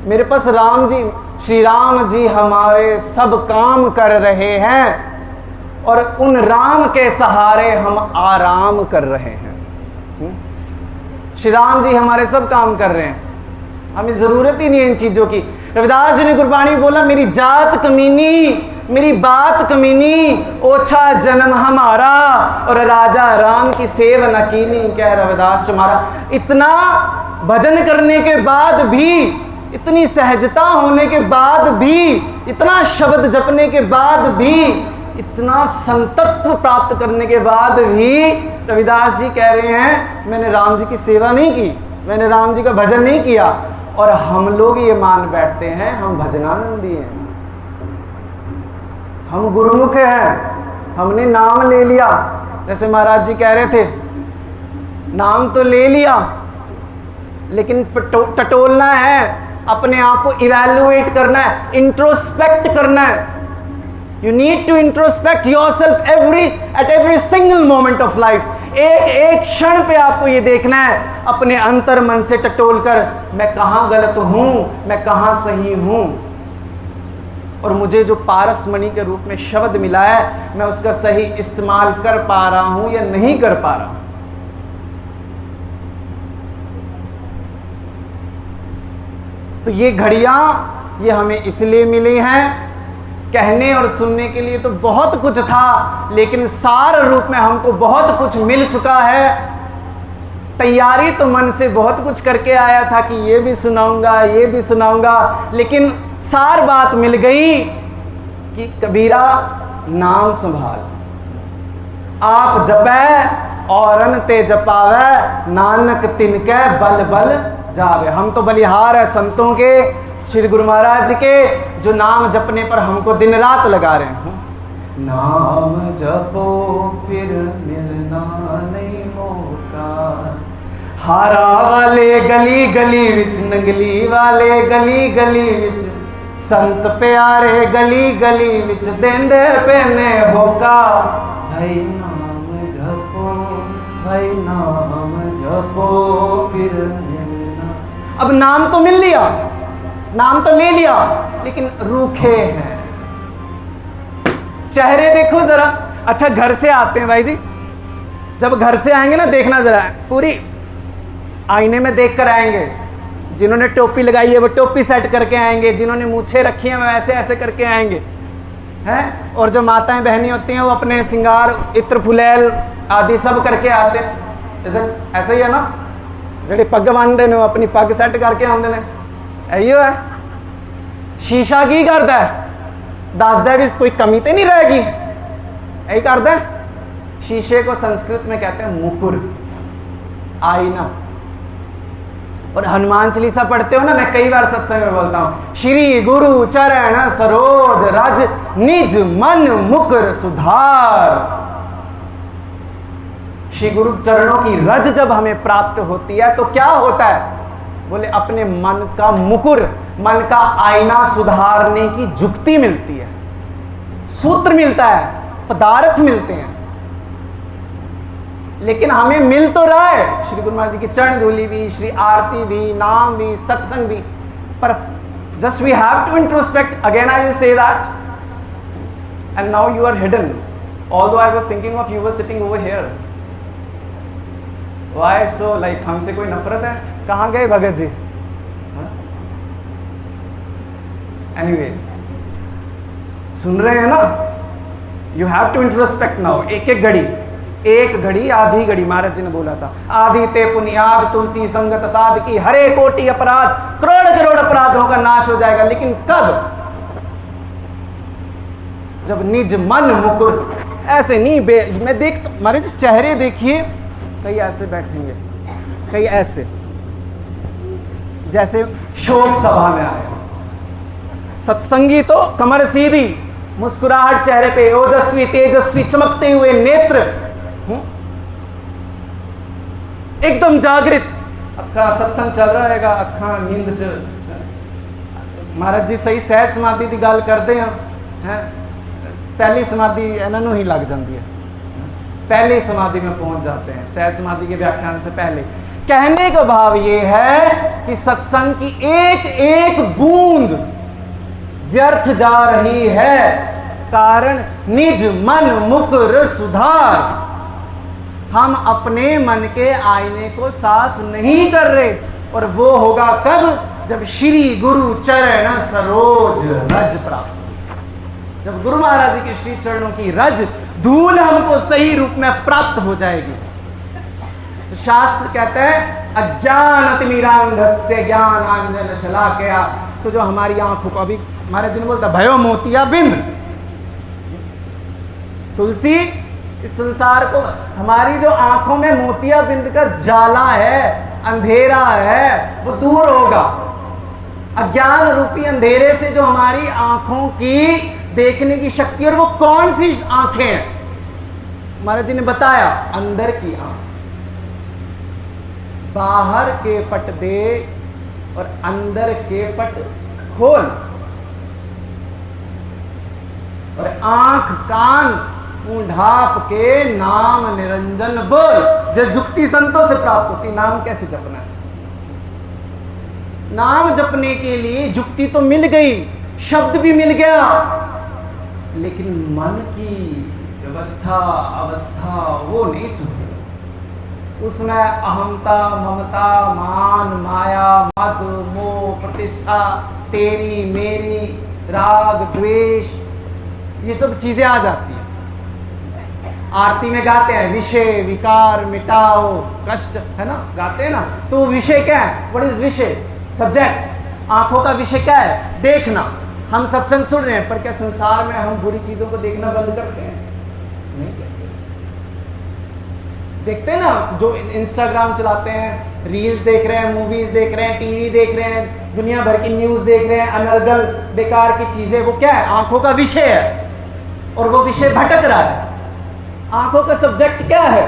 Speaker 1: मेरे पास राम जी, श्री राम जी हमारे सब काम कर रहे हैं और उन राम के सहारे हम आराम कर रहे हैं। श्री राम जी हमारे सब काम कर रहे हैं, हमें जरूरत ही नहीं है इन चीजों की। रविदास जी ने गुरबाणी में बोला मेरी जात कमीनी, मेरी बात कमीनी, ओछा जन्म हमारा और राजा राम की सेव न कीनी। कह रविदास हमारा इतना भजन करने के बाद भी, इतनी सहजता होने के बाद भी, इतना शब्द जपने के बाद भी, इतना संतत्व प्राप्त करने के बाद भी रविदास जी कह रहे हैं मैंने राम जी की सेवा नहीं की, मैंने राम जी का भजन नहीं किया। और हम लोग ये मान बैठते हैं हम भजनानंदी हैं, हम गुरुमुख हैं, हमने नाम ले लिया। जैसे महाराज जी कह रहे थे नाम तो ले लिया लेकिन टटोलना है, अपने आप को इवैल्यूएट करना है, इंट्रोस्पेक्ट करना है। You need to introspect yourself at every single moment of life. एक क्षण पे आपको ये देखना है, अपने अंतर मन से टटोल कर मैं कहां गलत हूं, मैं कहां सही हूं, और मुझे जो पारस मणि के रूप में शब्द मिला है मैं उसका सही इस्तेमाल कर पा रहा हूं या नहीं कर पा रहा हूं। तो ये घड़ियां ये हमें इसलिए मिली हैं, कहने और सुनने के लिए तो बहुत कुछ था, लेकिन सार रूप में हमको बहुत कुछ मिल चुका है। तैयारी तो मन से बहुत कुछ करके आया था कि ये भी सुनाऊंगा, ये भी सुनाऊंगा, लेकिन सार बात मिल गई कि कबीरा नाम संभाल, आप जपै औरन ते जपावे, नानक तिनके बल बल जावे। हम तो बलिहार है संतों के, श्री गुरु महाराज जी के, जो नाम जपने पर हमको दिन रात लगा रहे हैं। नाम जपो फिर मिलना नहीं मौका, हारा वाले गली गली विच, नंगली वाले गली गली विच, संत प्यारे गली गली विच देंदे पेने होका। भाई नाम जपो, भाई नाम जपो फिर मिलना। अब नाम तो मिल लिया, नाम तो ले लिया, लेकिन रूखे हैं, चेहरे देखो जरा। अच्छा घर से आते हैं भाई जी, जब घर से आएंगे ना देखना जरा, पूरी आईने में देख कर आएंगे। जिन्होंने टोपी लगाई है वो टोपी सेट करके आएंगे, जिन्होंने मूछें रखी हैं वो ऐसे ऐसे करके आएंगे हैं। और जो माताएं बहनी होती हैं वो अपने श्रृंगार इत्र फुलैल आदि सब करके आते हैं। ऐसा ही है ना, जेडे पग बन्नदे ने अपनी पग सेट करके आते हैं, इहो है। शीशा की करता है, दसदा भी कोई कमी तो नहीं रहेगी, यही करता है। शीशे को संस्कृत में कहते हैं मुकुर, आईना। और हनुमान चालीसा पढ़ते हो ना, मैं कई बार सत्संग में बोलता हूं, श्री गुरु चरण सरोज रज निज मन मुकुर सुधार। श्री गुरु चरणों की रज जब हमें प्राप्त होती है तो क्या होता है? बोले अपने मन का मुकुर, मन का आईना सुधारने की जुक्ति मिलती है, सूत्र मिलता है, पदार्थ मिलते हैं। लेकिन हमें मिल तो रहा है श्री गुरु महाराज जी की चरण धूलि भी, श्री आरती भी, नाम भी, सत्संग भी, पर just we have to introspect. Again I will say that, and now you are hidden, although I was thinking of you were sitting over here. Why so like, हमसे कोई नफरत है? कहां गए भगत जी? एनीवेज, सुन रहे हैं ना? You have to introspect now. एक एक घड़ी एक घड़ी आधी घड़ी, महाराज जी ने बोला था, आधी ते पुनियाद तुलसी संगत साध की, हरे कोटि अपराध, करोड़ करोड़ अपराधों का नाश हो जाएगा। लेकिन कब? जब निज मन मुकुर, ऐसे नहीं मैं देख, महाराज चेहरे देखिए, कई ऐसे बैठेंगे, कई ऐसे जैसे शोक सभा में आए। सत्संगी तो कमर सीधी, मुस्कुराहट चेहरे पे, ओजस्वी तेजस्वी चमकते हुए नेत्र, एकदम जागृत। अक्खा सत्संग चल रहा है, अक्खा नींद च। महाराज जी सही सहज समाधि की गल करते हैं, पहली समाधि इन्हों ही लग जाती है, पहली समाधि में पहुंच जाते हैं सहज समाधि के व्याख्यान से पहले। कहने का भाव यह है कि सत्संग की एक एक बूंद व्यर्थ जा रही है, कारण निज मन मुकुर सुधार। हम अपने मन के आईने को साफ नहीं कर रहे, और वो होगा कब? जब श्री गुरु चरण सरोज रज प्राप्त, जब गुरु महाराज जी के श्री चरणों की रज धूल हमको सही रूप में प्राप्त हो जाएगी। तो शास्त्र कहते हैं अज्ञान अतिमिरांधस्य ज्ञानांजन शलाकया। तो जो हमारी आंखों को, अभी महाराज जी ने बोलता भयो मोतिया बिंद, तुलसी इस संसार को, हमारी जो आंखों में मोतिया बिंद का जाला है, अंधेरा है, वो दूर होगा। अज्ञान रूपी अंधेरे से जो हमारी आंखों की देखने की शक्ति, और वो कौन सी आंखें हैं? महाराज जी ने बताया, अंदर की आंख, बाहर के पट दे और अंदर के पट खोल, और आंख कान ढाप के नाम निरंजन बोल। जो जुक्ति संतों से प्राप्त होती, नाम कैसे जपना है? नाम जपने के लिए जुक्ति तो मिल गई, शब्द भी मिल गया, लेकिन मन की व्यवस्था अवस्था वो नहीं सुधरी। उसमें अहमता ममता मान माया मद मोह प्रतिष्ठा, तेरी मेरी, राग द्वेष, ये सब चीजें आ जाती हैं। आरती में गाते हैं विषय विकार मिटाओ कष्ट, है ना, गाते हैं ना। तो विषय क्या है? व्हाट इज विषय? सब्जेक्ट्स। आंखों का विषय क्या है? देखना। हम सत्संग सुन रहे हैं, पर क्या संसार में हम बुरी चीजों को देखना बंद करते हैं? नहीं करते। देखते हैं ना, जो इंस्टाग्राम चलाते हैं, रील्स देख रहे हैं, मूवीज देख रहे हैं, टीवी देख रहे हैं, दुनिया भर की न्यूज देख रहे हैं, अनर्गल बेकार की चीजें, वो क्या है? आंखों का विषय है, और वो विषय भटक रहा है। आंखों का सब्जेक्ट क्या है?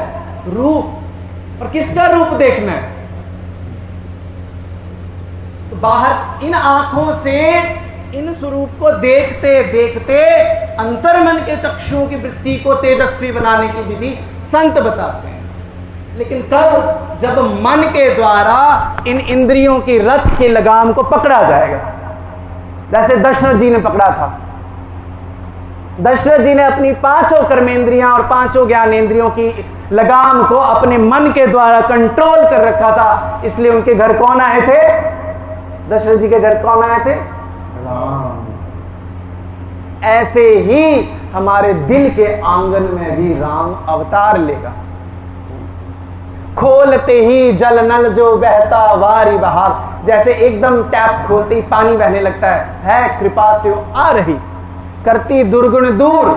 Speaker 1: रूप। और किसका रूप देखना है? तो बाहर इन आंखों से इन स्वरूप को देखते देखते अंतर्मन के चक्षुओं की वृत्ति को तेजस्वी बनाने की विधि संत बताते हैं। लेकिन कब? जब मन के द्वारा इन इंद्रियों की रथ के लगाम को पकड़ा जाएगा, जैसे दशरथ जी ने पकड़ा था। दशरथ जी ने अपनी पांचों कर्मेंद्रियां और पांचों ज्ञानेंद्रियों की लगाम को अपने मन के द्वारा कंट्रोल कर रखा था। इसलिए उनके घर कौन आए थे? दशरथ जी के घर कौन आए थे? राम। ऐसे ही हमारे दिल के आंगन में भी राम अवतार लेगा। खोलते ही जल नल जो बहता वारी बहार, जैसे एकदम टैप खोलते ही पानी बहने लगता है कृपा त्यो आ रही, करती दुर्गुण दूर,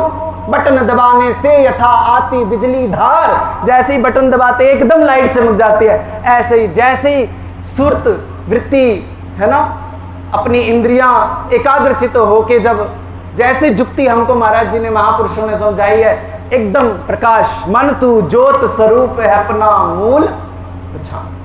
Speaker 1: बटन दबाने से यथा आती बिजली धार। जैसे ही बटन दबाते एकदम लाइट चमक जाती है, ऐसे ही जैसे ही सुरत वृत्ति, है ना, अपनी इंद्रियां एकाग्रचित होके, जब जैसे जुक्ति हमको महाराज जी ने महापुरुषों ने समझाई है, एकदम प्रकाश, मन तू ज्योत स्वरूप है अपना मूल पहचान।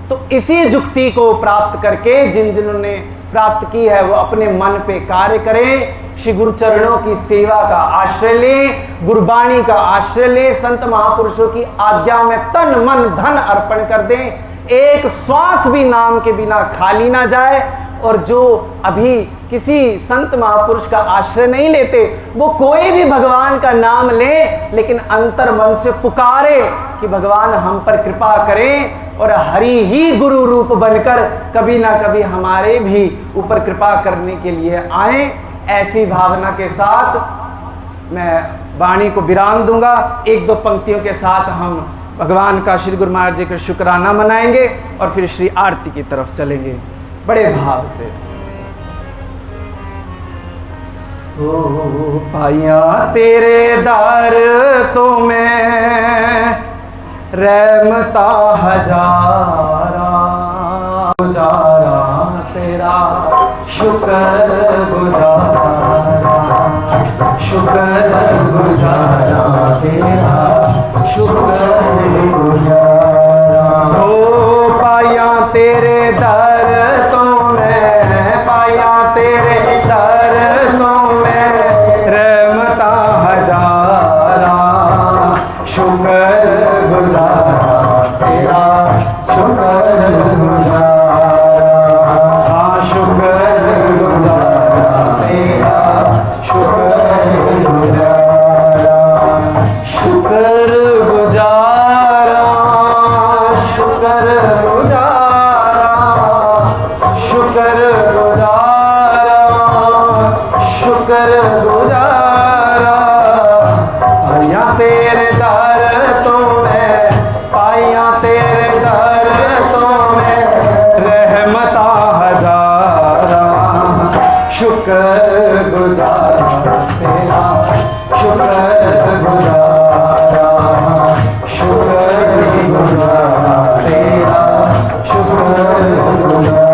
Speaker 1: तो इसी जुक्ति को प्राप्त करके जिन्होंने प्राप्त की है, वो अपने मन पे कार्य करें, श्री गुरु चरणों की सेवा का आश्रय लें, गुरबाणी का आश्रय लें, संत महापुरुषों की आज्ञा में तन मन धन अर्पण कर दें, एक श्वास भी नाम के बिना खाली ना जाए। और जो अभी किसी संत महापुरुष का आश्रय नहीं लेते, वो कोई भी भगवान का नाम ले, लेकिन अंतर मन से पुकारे कि भगवान हम पर कृपा करें, और हरि ही गुरु रूप बनकर कभी ना कभी हमारे भी ऊपर कृपा करने के लिए आए। ऐसी भावना के साथ मैं वाणी को विराम दूंगा। एक दो पंक्तियों के साथ हम भगवान का, श्री गुरु महाराज जी का शुक्राना मनाएंगे और फिर श्री आरती की तरफ चलेंगे बड़े भाव से। ओ पाया तेरे दर तो मैं रहमता हजारा, गुजारा तेरा शुक्र गुजारा, शुक्र गुजारा तेरा शुक्र गुजारा। ओ पाया तेरे दर तो मैं, पाया तेरे दर तो मैं रहमता हजारा, शुक्र गुजारा तेरा शुक्र गुजारा, शुक्र गुजारा तेरा शुक्र गुजारा, शुक्र गुजारा, शुक्र गुजारा, शुक्र गुजारा, शुक्र गुजारा। पाया तेरे दर तो मैं, पाया तेरे दर तो मैं रहमता हजारा, शुक्र गुजारा तेरा शुक्र गुजारा, शुक्र गुजारा तेरा शुक्र गुजारा।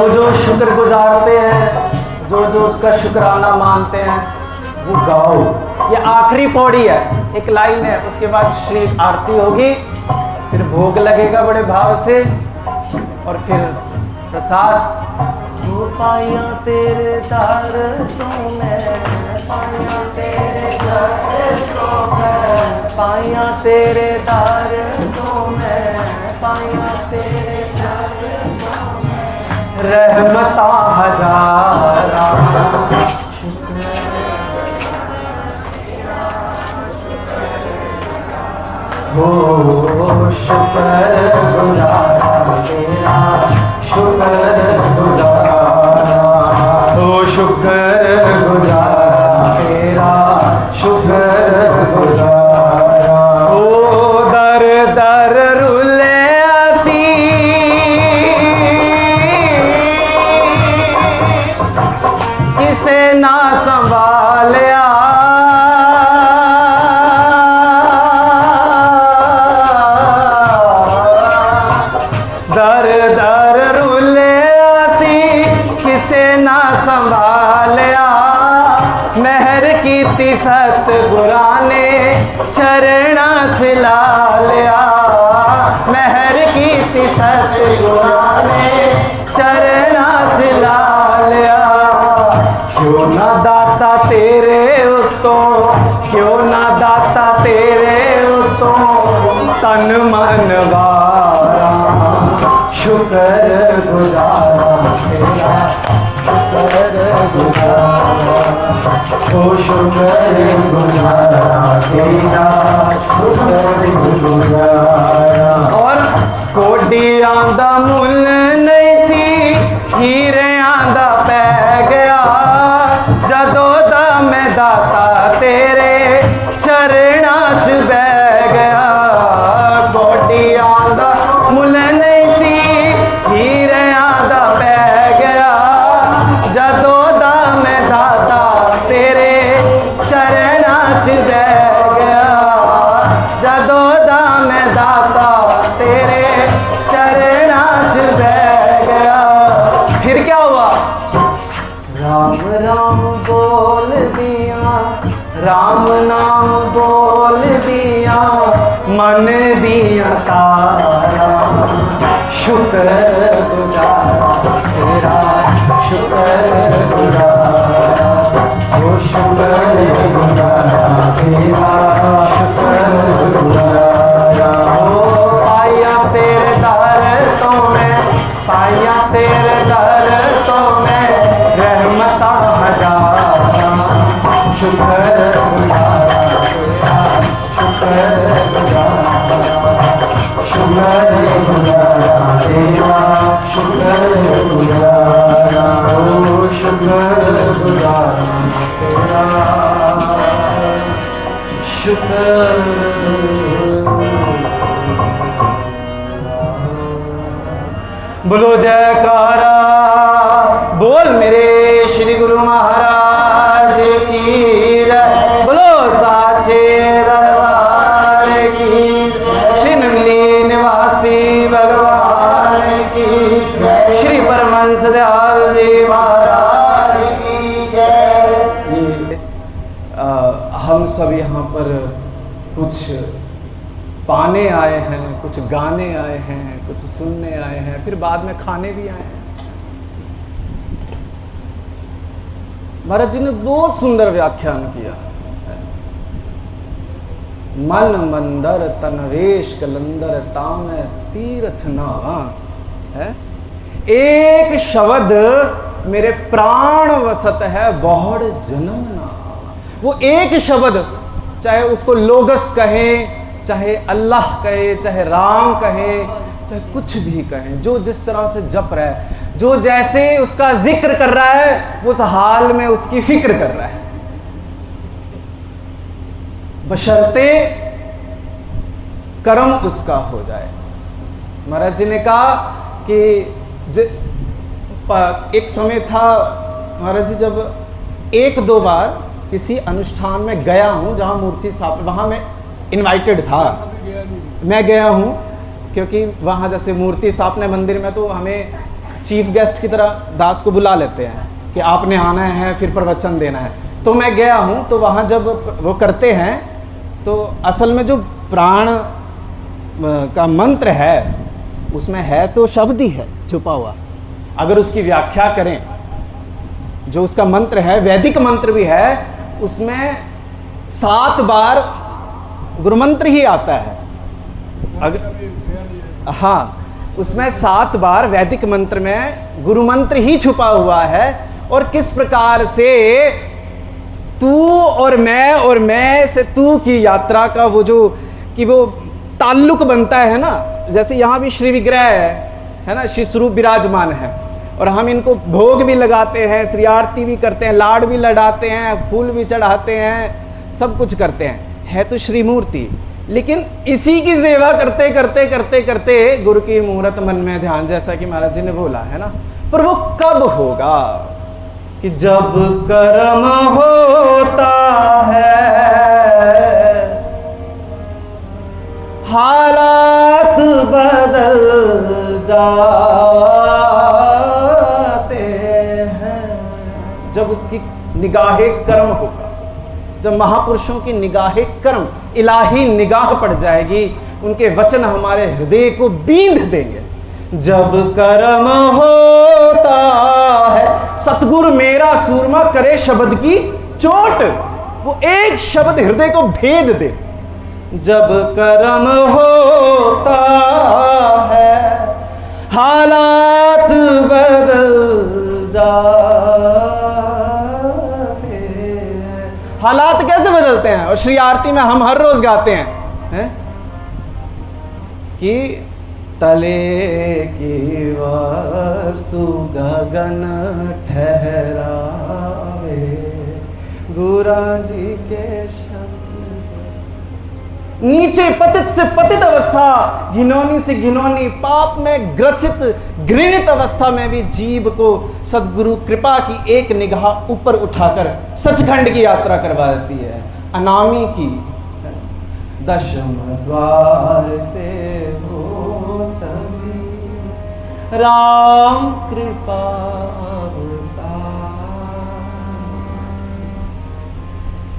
Speaker 1: जो शुक्र गुजारते हैं, जो उसका शुक्राना मानते हैं, वो गाओ। ये आखिरी पौड़ी है, एक लाइन है, उसके बाद श्री आरती होगी, फिर भोग लगेगा बड़े भाव से और फिर प्रसाद। वो पाया तेरे दर तो मैं, पाया तेरे दर तो मैं, पाया तेरे दर तो मैं, पाया तेरे दर तो मैं रहमता हजारा, हो शुक्र गुजारा तेरा शुक्र गुजारा, हो शुक्र गुजारा तेरा शुक्र गुजारा। ओ दर दर रुले आती, किसे ना संभालिया, दर दर रुले आती किसे ना संभालिया, मेहर कीती सतगुरां ने चरणा छिला लिया, मेहर कीती सतगुरां ने चरणा छिला लिया। क्यों ना दाता तेरे उत्तों, क्यों ना दाता तेरे उत्तों तन मन वारा, शुक्र गुजारा तेरा शुक्र गुजारा, ओ शुक्र गुजारा तेरा शुक्र गुजारा। और कोडियां दा मुल नहीं थी, हीरियां दा पै गया, जदों दा मैं दाता तेरे चरणां च बह गया। कोडियां दा मुल नहीं थी, हीरियां दा पै गया, जदों दा मैं दाता तेरे चरणां च बह गया, जदों दा मैं दाता तेरे चरणां च बह गया। फिर क्या हुआ? राम राम बोल दिया, राम नाम बोल दिया, मन दिया तारा, शुक्र गुजारा तेरा शुक्र गुजारा, ओ शुक्र गुजारा तेरा शुक्र गुजारा। ओ पाया तेरे दर तो शुक्र गुजारा तेरा, शुक्र गुजारा, शुक्र गुजारा तेरा, शुक्र गुजारा, ओ शुक्र गुजारा तेरा, शुक्र। बोलो जयकारा, बोल मेरे श्री गुरु महाराज की जय, बोलो साचे दरबार की, श्री नगली निवासी भगवान की, श्री परमहंस दयाल जी महाराज की जय। हम सब यहाँ पर कुछ पाने आए हैं, कुछ गाने आए हैं, कुछ सुनने आए हैं, फिर बाद में खाने भी आए हैं। महाराज जी ने बहुत सुंदर व्याख्यान किया। मन मंदर तनवेश कलंदर ताम तीर्थ ना है, एक शब्द मेरे प्राण वसत है बहुड़ जन्म ना। वो एक शब्द, चाहे उसको लोगस कहें, चाहे अल्लाह कहे, चाहे राम कहे, चाहे कुछ भी कहे, जो जिस तरह से जप रहा है, जो जैसे उसका जिक्र कर रहा है, उस हाल में उसकी फिक्र कर रहा है, बशर्ते कर्म उसका हो जाए। महाराज जी ने कहा कि एक समय था महाराज जी, जब एक दो बार किसी अनुष्ठान में गया हूं जहां मूर्ति स्थापना, वहां मैं इनवाइटेड था, मैं गया हूं, क्योंकि वहां जैसे मूर्ति स्थापना मंदिर में तो हमें चीफ गेस्ट की तरह दास को बुला लेते हैं कि आपने आना है, फिर प्रवचन देना है। तो मैं गया हूं, तो वहां जब वो करते हैं तो असल में जो प्राण का मंत्र है उसमें है तो शब्द ही है छुपा हुआ। अगर उसकी व्याख्या करें, जो उसका मंत्र है वैदिक मंत्र भी है, उसमें 7 बार गुरु मंत्र ही आता है। हाँ, उसमें 7 बार वैदिक मंत्र में गुरु मंत्र ही छुपा हुआ है। और किस प्रकार से तू और मैं से तू की यात्रा का वो जो कि वो ताल्लुक बनता है ना, जैसे यहाँ भी श्री विग्रह है ना, श्री स्वरूप विराजमान है, और हम इनको भोग भी लगाते हैं, श्री आरती भी करते हैं, लाड भी लड़ाते हैं, फूल भी चढ़ाते हैं, सब कुछ करते हैं, है तो श्री मूर्ति। लेकिन इसी की सेवा करते करते करते करते गुरु की मूर्त मन में ध्यान, जैसा कि महाराज जी ने बोला है ना, पर वो कब होगा कि जब कर्म होता है, हालात बदल जाते हैं। जब उसकी निगाहे कर्म होगा, जब महापुरुषों की निगाहे कर्म, इलाही निगाह पड़ जाएगी, उनके वचन हमारे हृदय को बींध देंगे। जब कर्म होता है, सतगुरु मेरा सूरमा करे शब्द की चोट, वो एक शब्द हृदय को भेद दे। जब कर्म होता है, हालात बदल जाते हैं। हालात कैसे बदलते हैं? और श्री आरती में हम हर रोज गाते हैं कि तले की वस्तु गगन ठहरावे, गुरा जी के शब्द। नीचे पतित से पतित अवस्था, घिनौनी से घिनौनी, पाप में ग्रसित घृणित अवस्था में भी जीव को सदगुरु कृपा की एक निगाह ऊपर उठाकर सचखंड की यात्रा करवा देती है। अनामी की दशम द्वार से हो तभी राम कृपा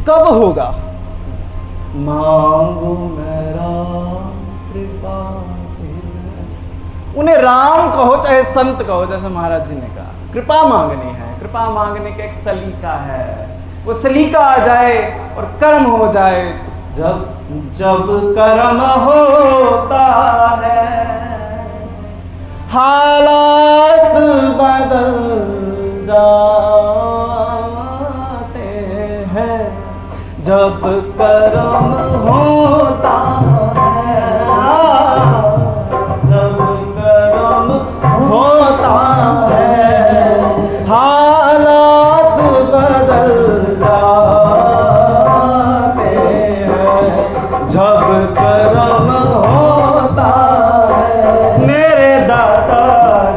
Speaker 1: कब होगा? मांगू मैं राम कृपा। उन्हें राम कहो चाहे संत कहो, जैसे महाराज जी ने कहा, कृपा मांगनी है। कृपा मांगने का एक सलीका है, वो सलीका आ जाए और कर्म हो जाए। जब जब कर्म होता है, हालात बदल जाते हैं। जब कर्म होता है, जब कर्म होता है, हालात बदल जाते हैं। जब कर्म होता है मेरे दादा,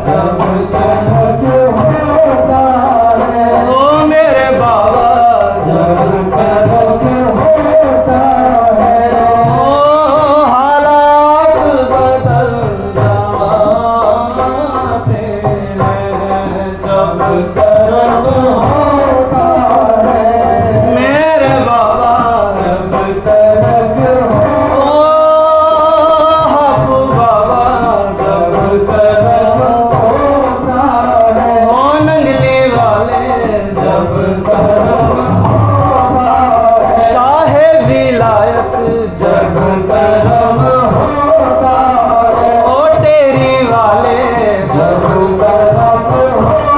Speaker 1: जब कर्म होता है, ओ मेरे बाबा, जब कर्म होता है, ओ हालात बदल जाते हैं। जब कर्म होता है मेरे बाबा, जब कर्म ओ हापू बाबा, जब कर्म होता है, ओ नंगली वाले, जब कर्म होता है, शाहे विलायत, जब कर्म होता है, ओ टेरी वाले, जब कर्म ओ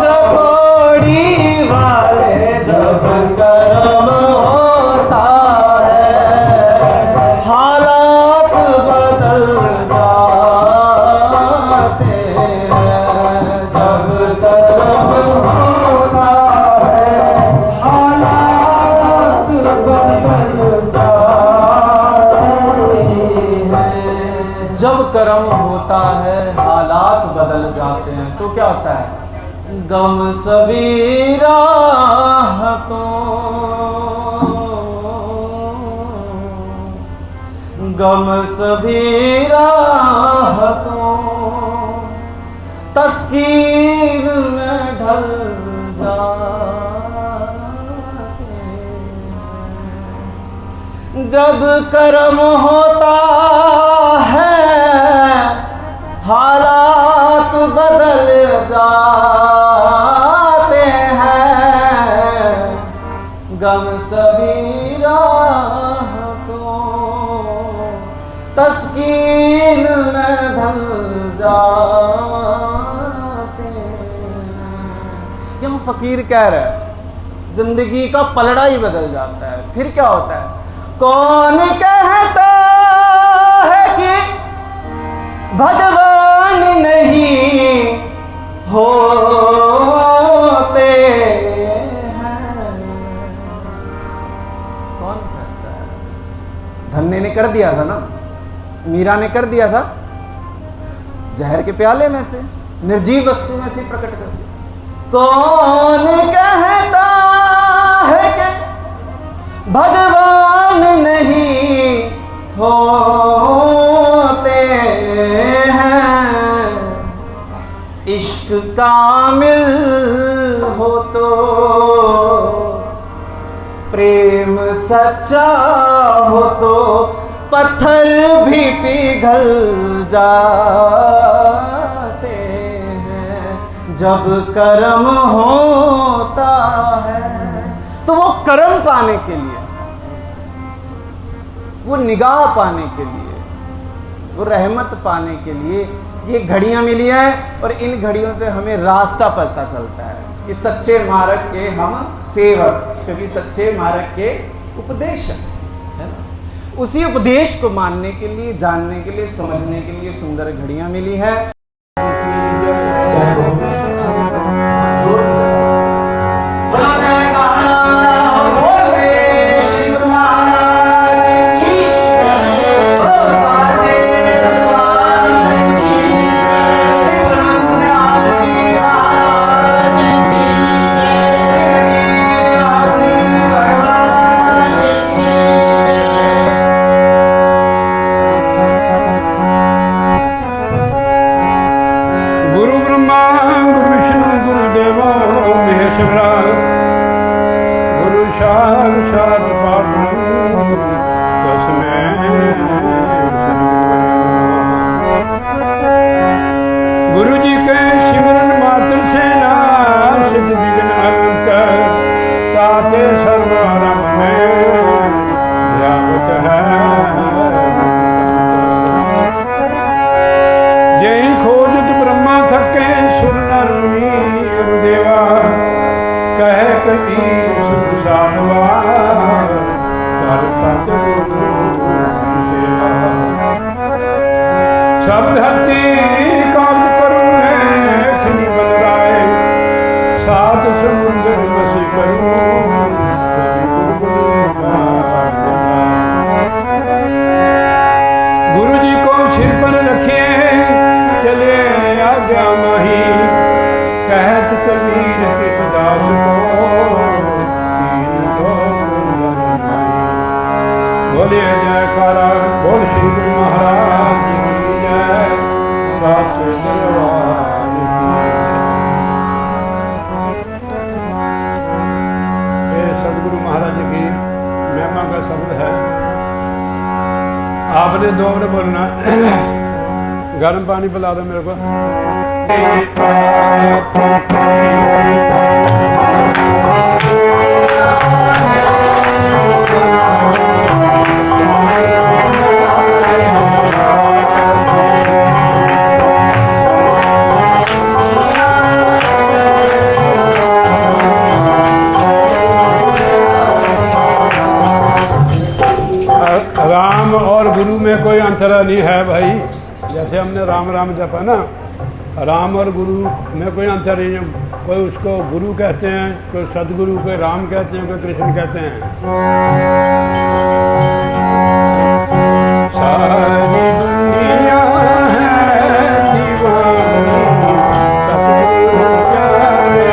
Speaker 1: चकोड़ी वाले, जब कर्म होता है, हालात बदल जाते हैं। जब कर्म होता है, हालात बदल जाते हैं। जब कर्म होता है हालात बदल जाते हैं तो क्या होता है? गम सभी राहतों, गम सभी राहतों, तस्कीन में ढल जाते हैं। जब कर्म होता है हालात बदल जाते हैं। गम सभी राहतों, तस्कीन में ढल जाते हैं। ये फकीर कह रहा है जिंदगी का पलड़ा ही बदल जाता है। फिर क्या होता है? कौन कहता है कि भगवान नहीं होते हैं? कौन कहता है? धन्य ने कर दिया था ना, मीरा ने कर दिया था, जहर के प्याले में से, निर्जीव वस्तु में से प्रकट कर दिया। कौन कहता है कि भगवान नहीं होते हैं? इश्क कामिल हो तो, प्रेम सच्चा हो तो, पत्थर भी पिघल जाते हैं। जब कर्म होता है तो वो कर्म पाने के लिए, वो निगाह पाने के लिए, वो रहमत पाने के लिए ये घड़ियां मिली हैं। और इन घड़ियों से हमें रास्ता पता चलता है कि सच्चे मार्ग के हम सेवक, क्योंकि सच्चे मार्ग के उपदेशक है ना। उसी उपदेश को मानने के लिए, जानने के लिए, समझने के लिए सुंदर घड़ियां मिली है।
Speaker 2: गुरु जी के सिमरन मात्र से नासित विघ्न अंतर, ताते सर्वारंभ में व्यापक है। जय खोजत ब्रह्मा थके सुर नर मुनि देवा, कहे कबीर सुख साधवार, कर सतगुरु की सेवा। सब धरती काम करूं लेखनी बलराए, सात समुद्र बसी करूं कभी गुरु का गुरु जी को सिर पर रखे चले आज्ञा माही, कहत कबीर किस दास को तीन लोक माही। बोले जयकारा बोल श्री गुरु महाराज की जय, साचे दरबार की जय। ये सदगुरु महाराज की महिमा का शब्द है। आपने दो बार बोलना। गर्म पानी पिला दो मेरे को। राम और गुरु में कोई अंतर नहीं है भाई। जैसे हमने राम राम जपा ना, राम और गुरु में कोई अंतर नहीं है। कोई उसको गुरु कहते हैं, कोई सदगुरु, कोई राम कहते हैं, कोई कृष्ण कहते हैं। सारी दुनिया है दीवानी, सतगुरु प्यारे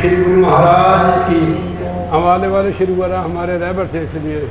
Speaker 2: श्री गुरु महाराज की। हम आने वाले श्री गुरु हमारे रहबर थे, इसलिए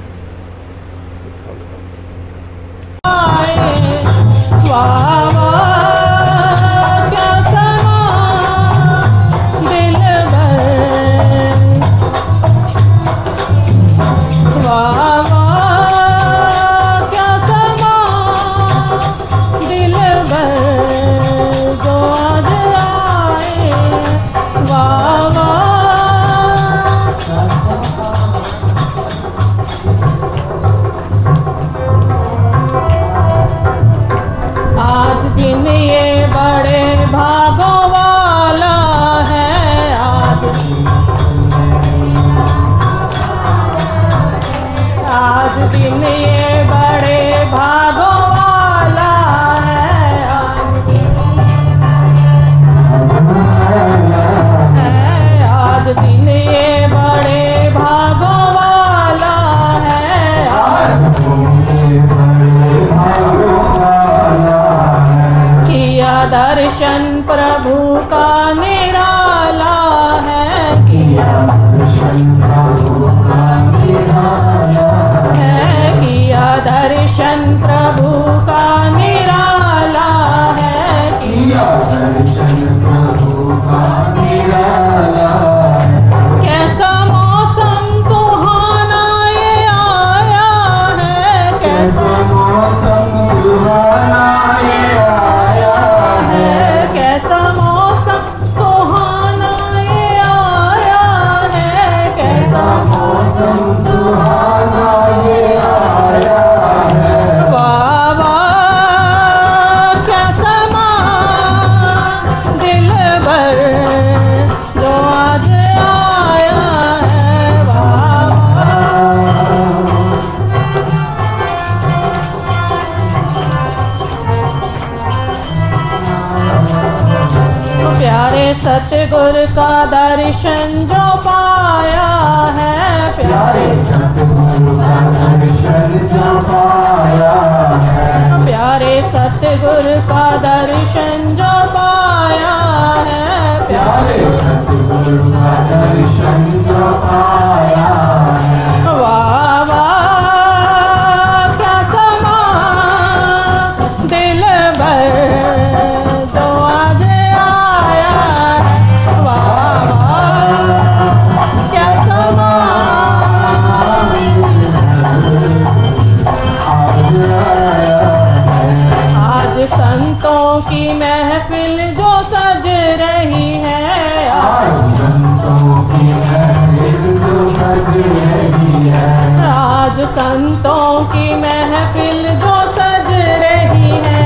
Speaker 3: दर्शन प्रभु का निराला है, किया दर्शन प्रभु का निराला है, किया दर्शन प्रभु का निराला है। कैसा मौसम सुहाना ये आया है, कैसा मौसम सुहाना ये आया है, कैसा मौसम सुहाना ये आया है, कैसा मौसम सुहाना ये आया है। वाह वाह क्या समा दिलबर जो आज आया है, वाह प्यारे सतगुरु का दर्शन जो पाया है, प्यारे सतगुरु का दर्शन जो पाया है, प्यारे सतगुरु का दर्शन जो पाया है, प्यारे सतगुरु का दर्शन जो पाया है। वाह वाह क्या समा दिलबर जो आज आया है, वाह वाह क्या समा आज संतों की महफिल जो सज रही है, आज संतों की महफिल जो सज रही है, आज संतों की महफिल जो सज रही है,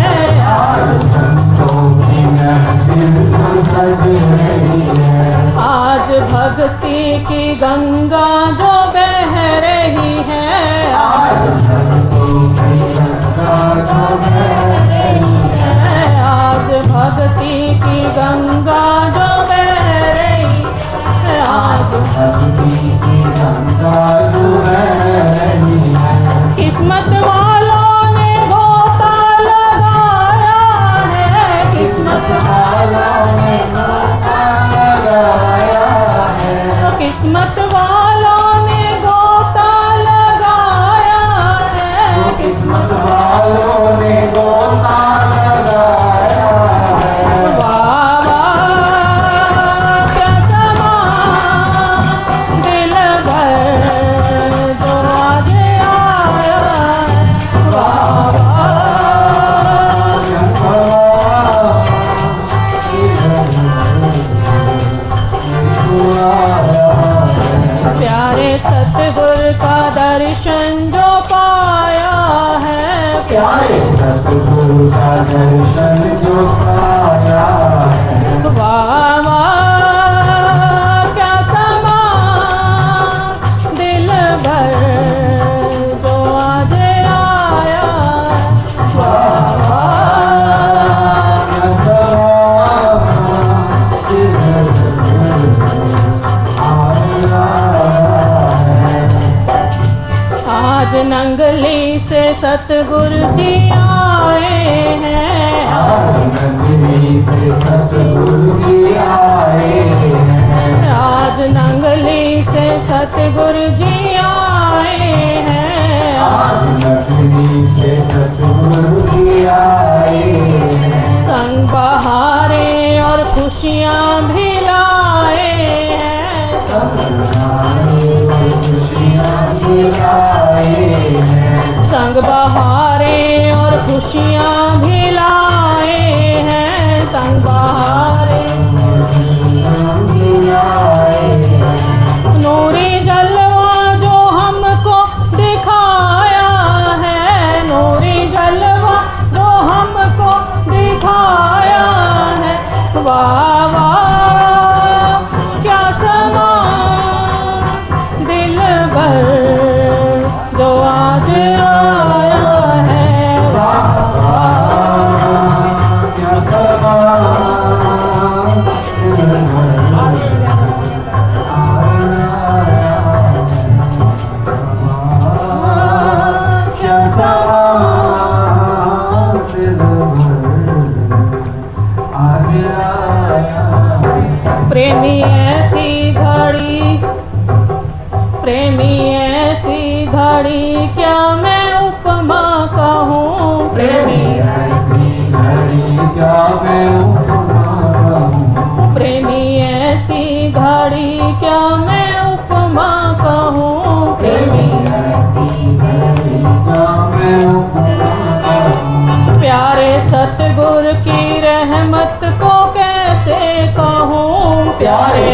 Speaker 3: आज संतों की महफिल जो सज रही है। आज भक्ति की गंगा जो बह रही है, आज संतों की गंगा जो बह रही है, आज भक्ति की गंगा जो बह रही है, आज भक्ति की गंगा जो बह रही है। किस्मत वालों ने गोता लगाया है, किस्मत वालों ने गोता लगाया है, किस्मत वालों ने गोता लगाया है, किस्मत वालों ने गोता लगाया है। वाह वाह क्या समा दिलबर जो आज आया है, वाह वाह क्या प्यारे सतगुरु का दर्शन जो पाया है, प्यारे सतगुरु का दर्शन जो पाया है। वाह वाह क्या समा दिलबर जो आज आया, वाह वाह क्या समा आज नंगली से सतगुरु जी आए हैं,
Speaker 1: आज नंगली से सतगुरु जी आए हैं,
Speaker 3: आज नंगली से सतगुरु जी आए हैं,
Speaker 1: आज नंगली से सतगुरु जी आए हैं।
Speaker 3: संग बहारे और खुशियाँ भी लाए हैं,
Speaker 1: खुशियाँ भी आए हैं,
Speaker 3: संग बहारे और खुशियाँ भी लाए हैं, संग बहारे
Speaker 1: भी आए हैं।
Speaker 3: नूरी जलवा जो हमको दिखाया है, नूरी जलवा जो हमको दिखाया है, वाह वाह क्या समा दिल भर जो आज आया है, वाह
Speaker 1: क्या समा क्या समा आज आया।
Speaker 3: प्रेमी ऐसी घड़ी, प्रेमी ऐसी घड़ी क्या मैं उपमा कहूँ,
Speaker 1: प्रेमी ऐसी घड़ी क्या मैं उपमा कहूँ,
Speaker 3: प्रेमी ऐसी घड़ी क्या मैं उपमा कहूँ,
Speaker 1: प्रेमी ऐसी घड़ी क्या मैं उपमा कहूँ।
Speaker 3: प्यारे सतगुरु की रहमत को कैसे कहूँ, प्यारे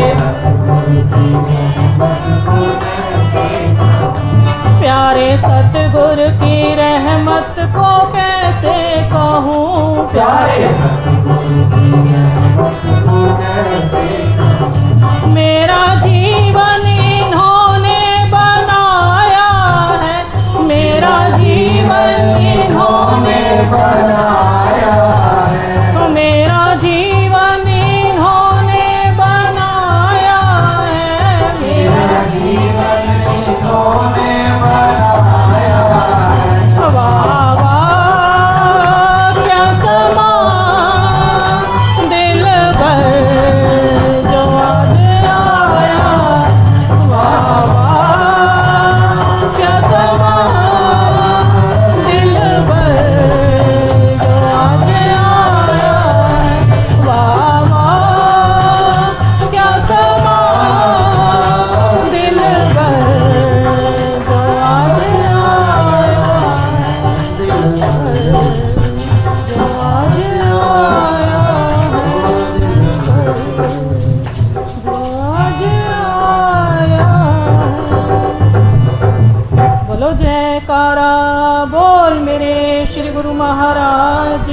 Speaker 3: प्यारे सतगुरु की रहमत को कैसे कहूँ, प्यारे मेरा जीवन इन्होंने बनाया है, मेरा जीवन इन्होंने
Speaker 1: बनाया है,
Speaker 3: मेरा जीवन इन्होंने बनाया है, मेरा
Speaker 1: जीवन इन्होंने बनाया है।
Speaker 3: वाह वाह क्या समा दिल भर जो आज आया, वाह वाह क्या समा दिल भर जो आज आया, वाह वाह क्या समा दिल भर जो आज आया, जो आज आया, जो आज आया। बोलो जयकारा बोल मेरे श्री गुरु महाराज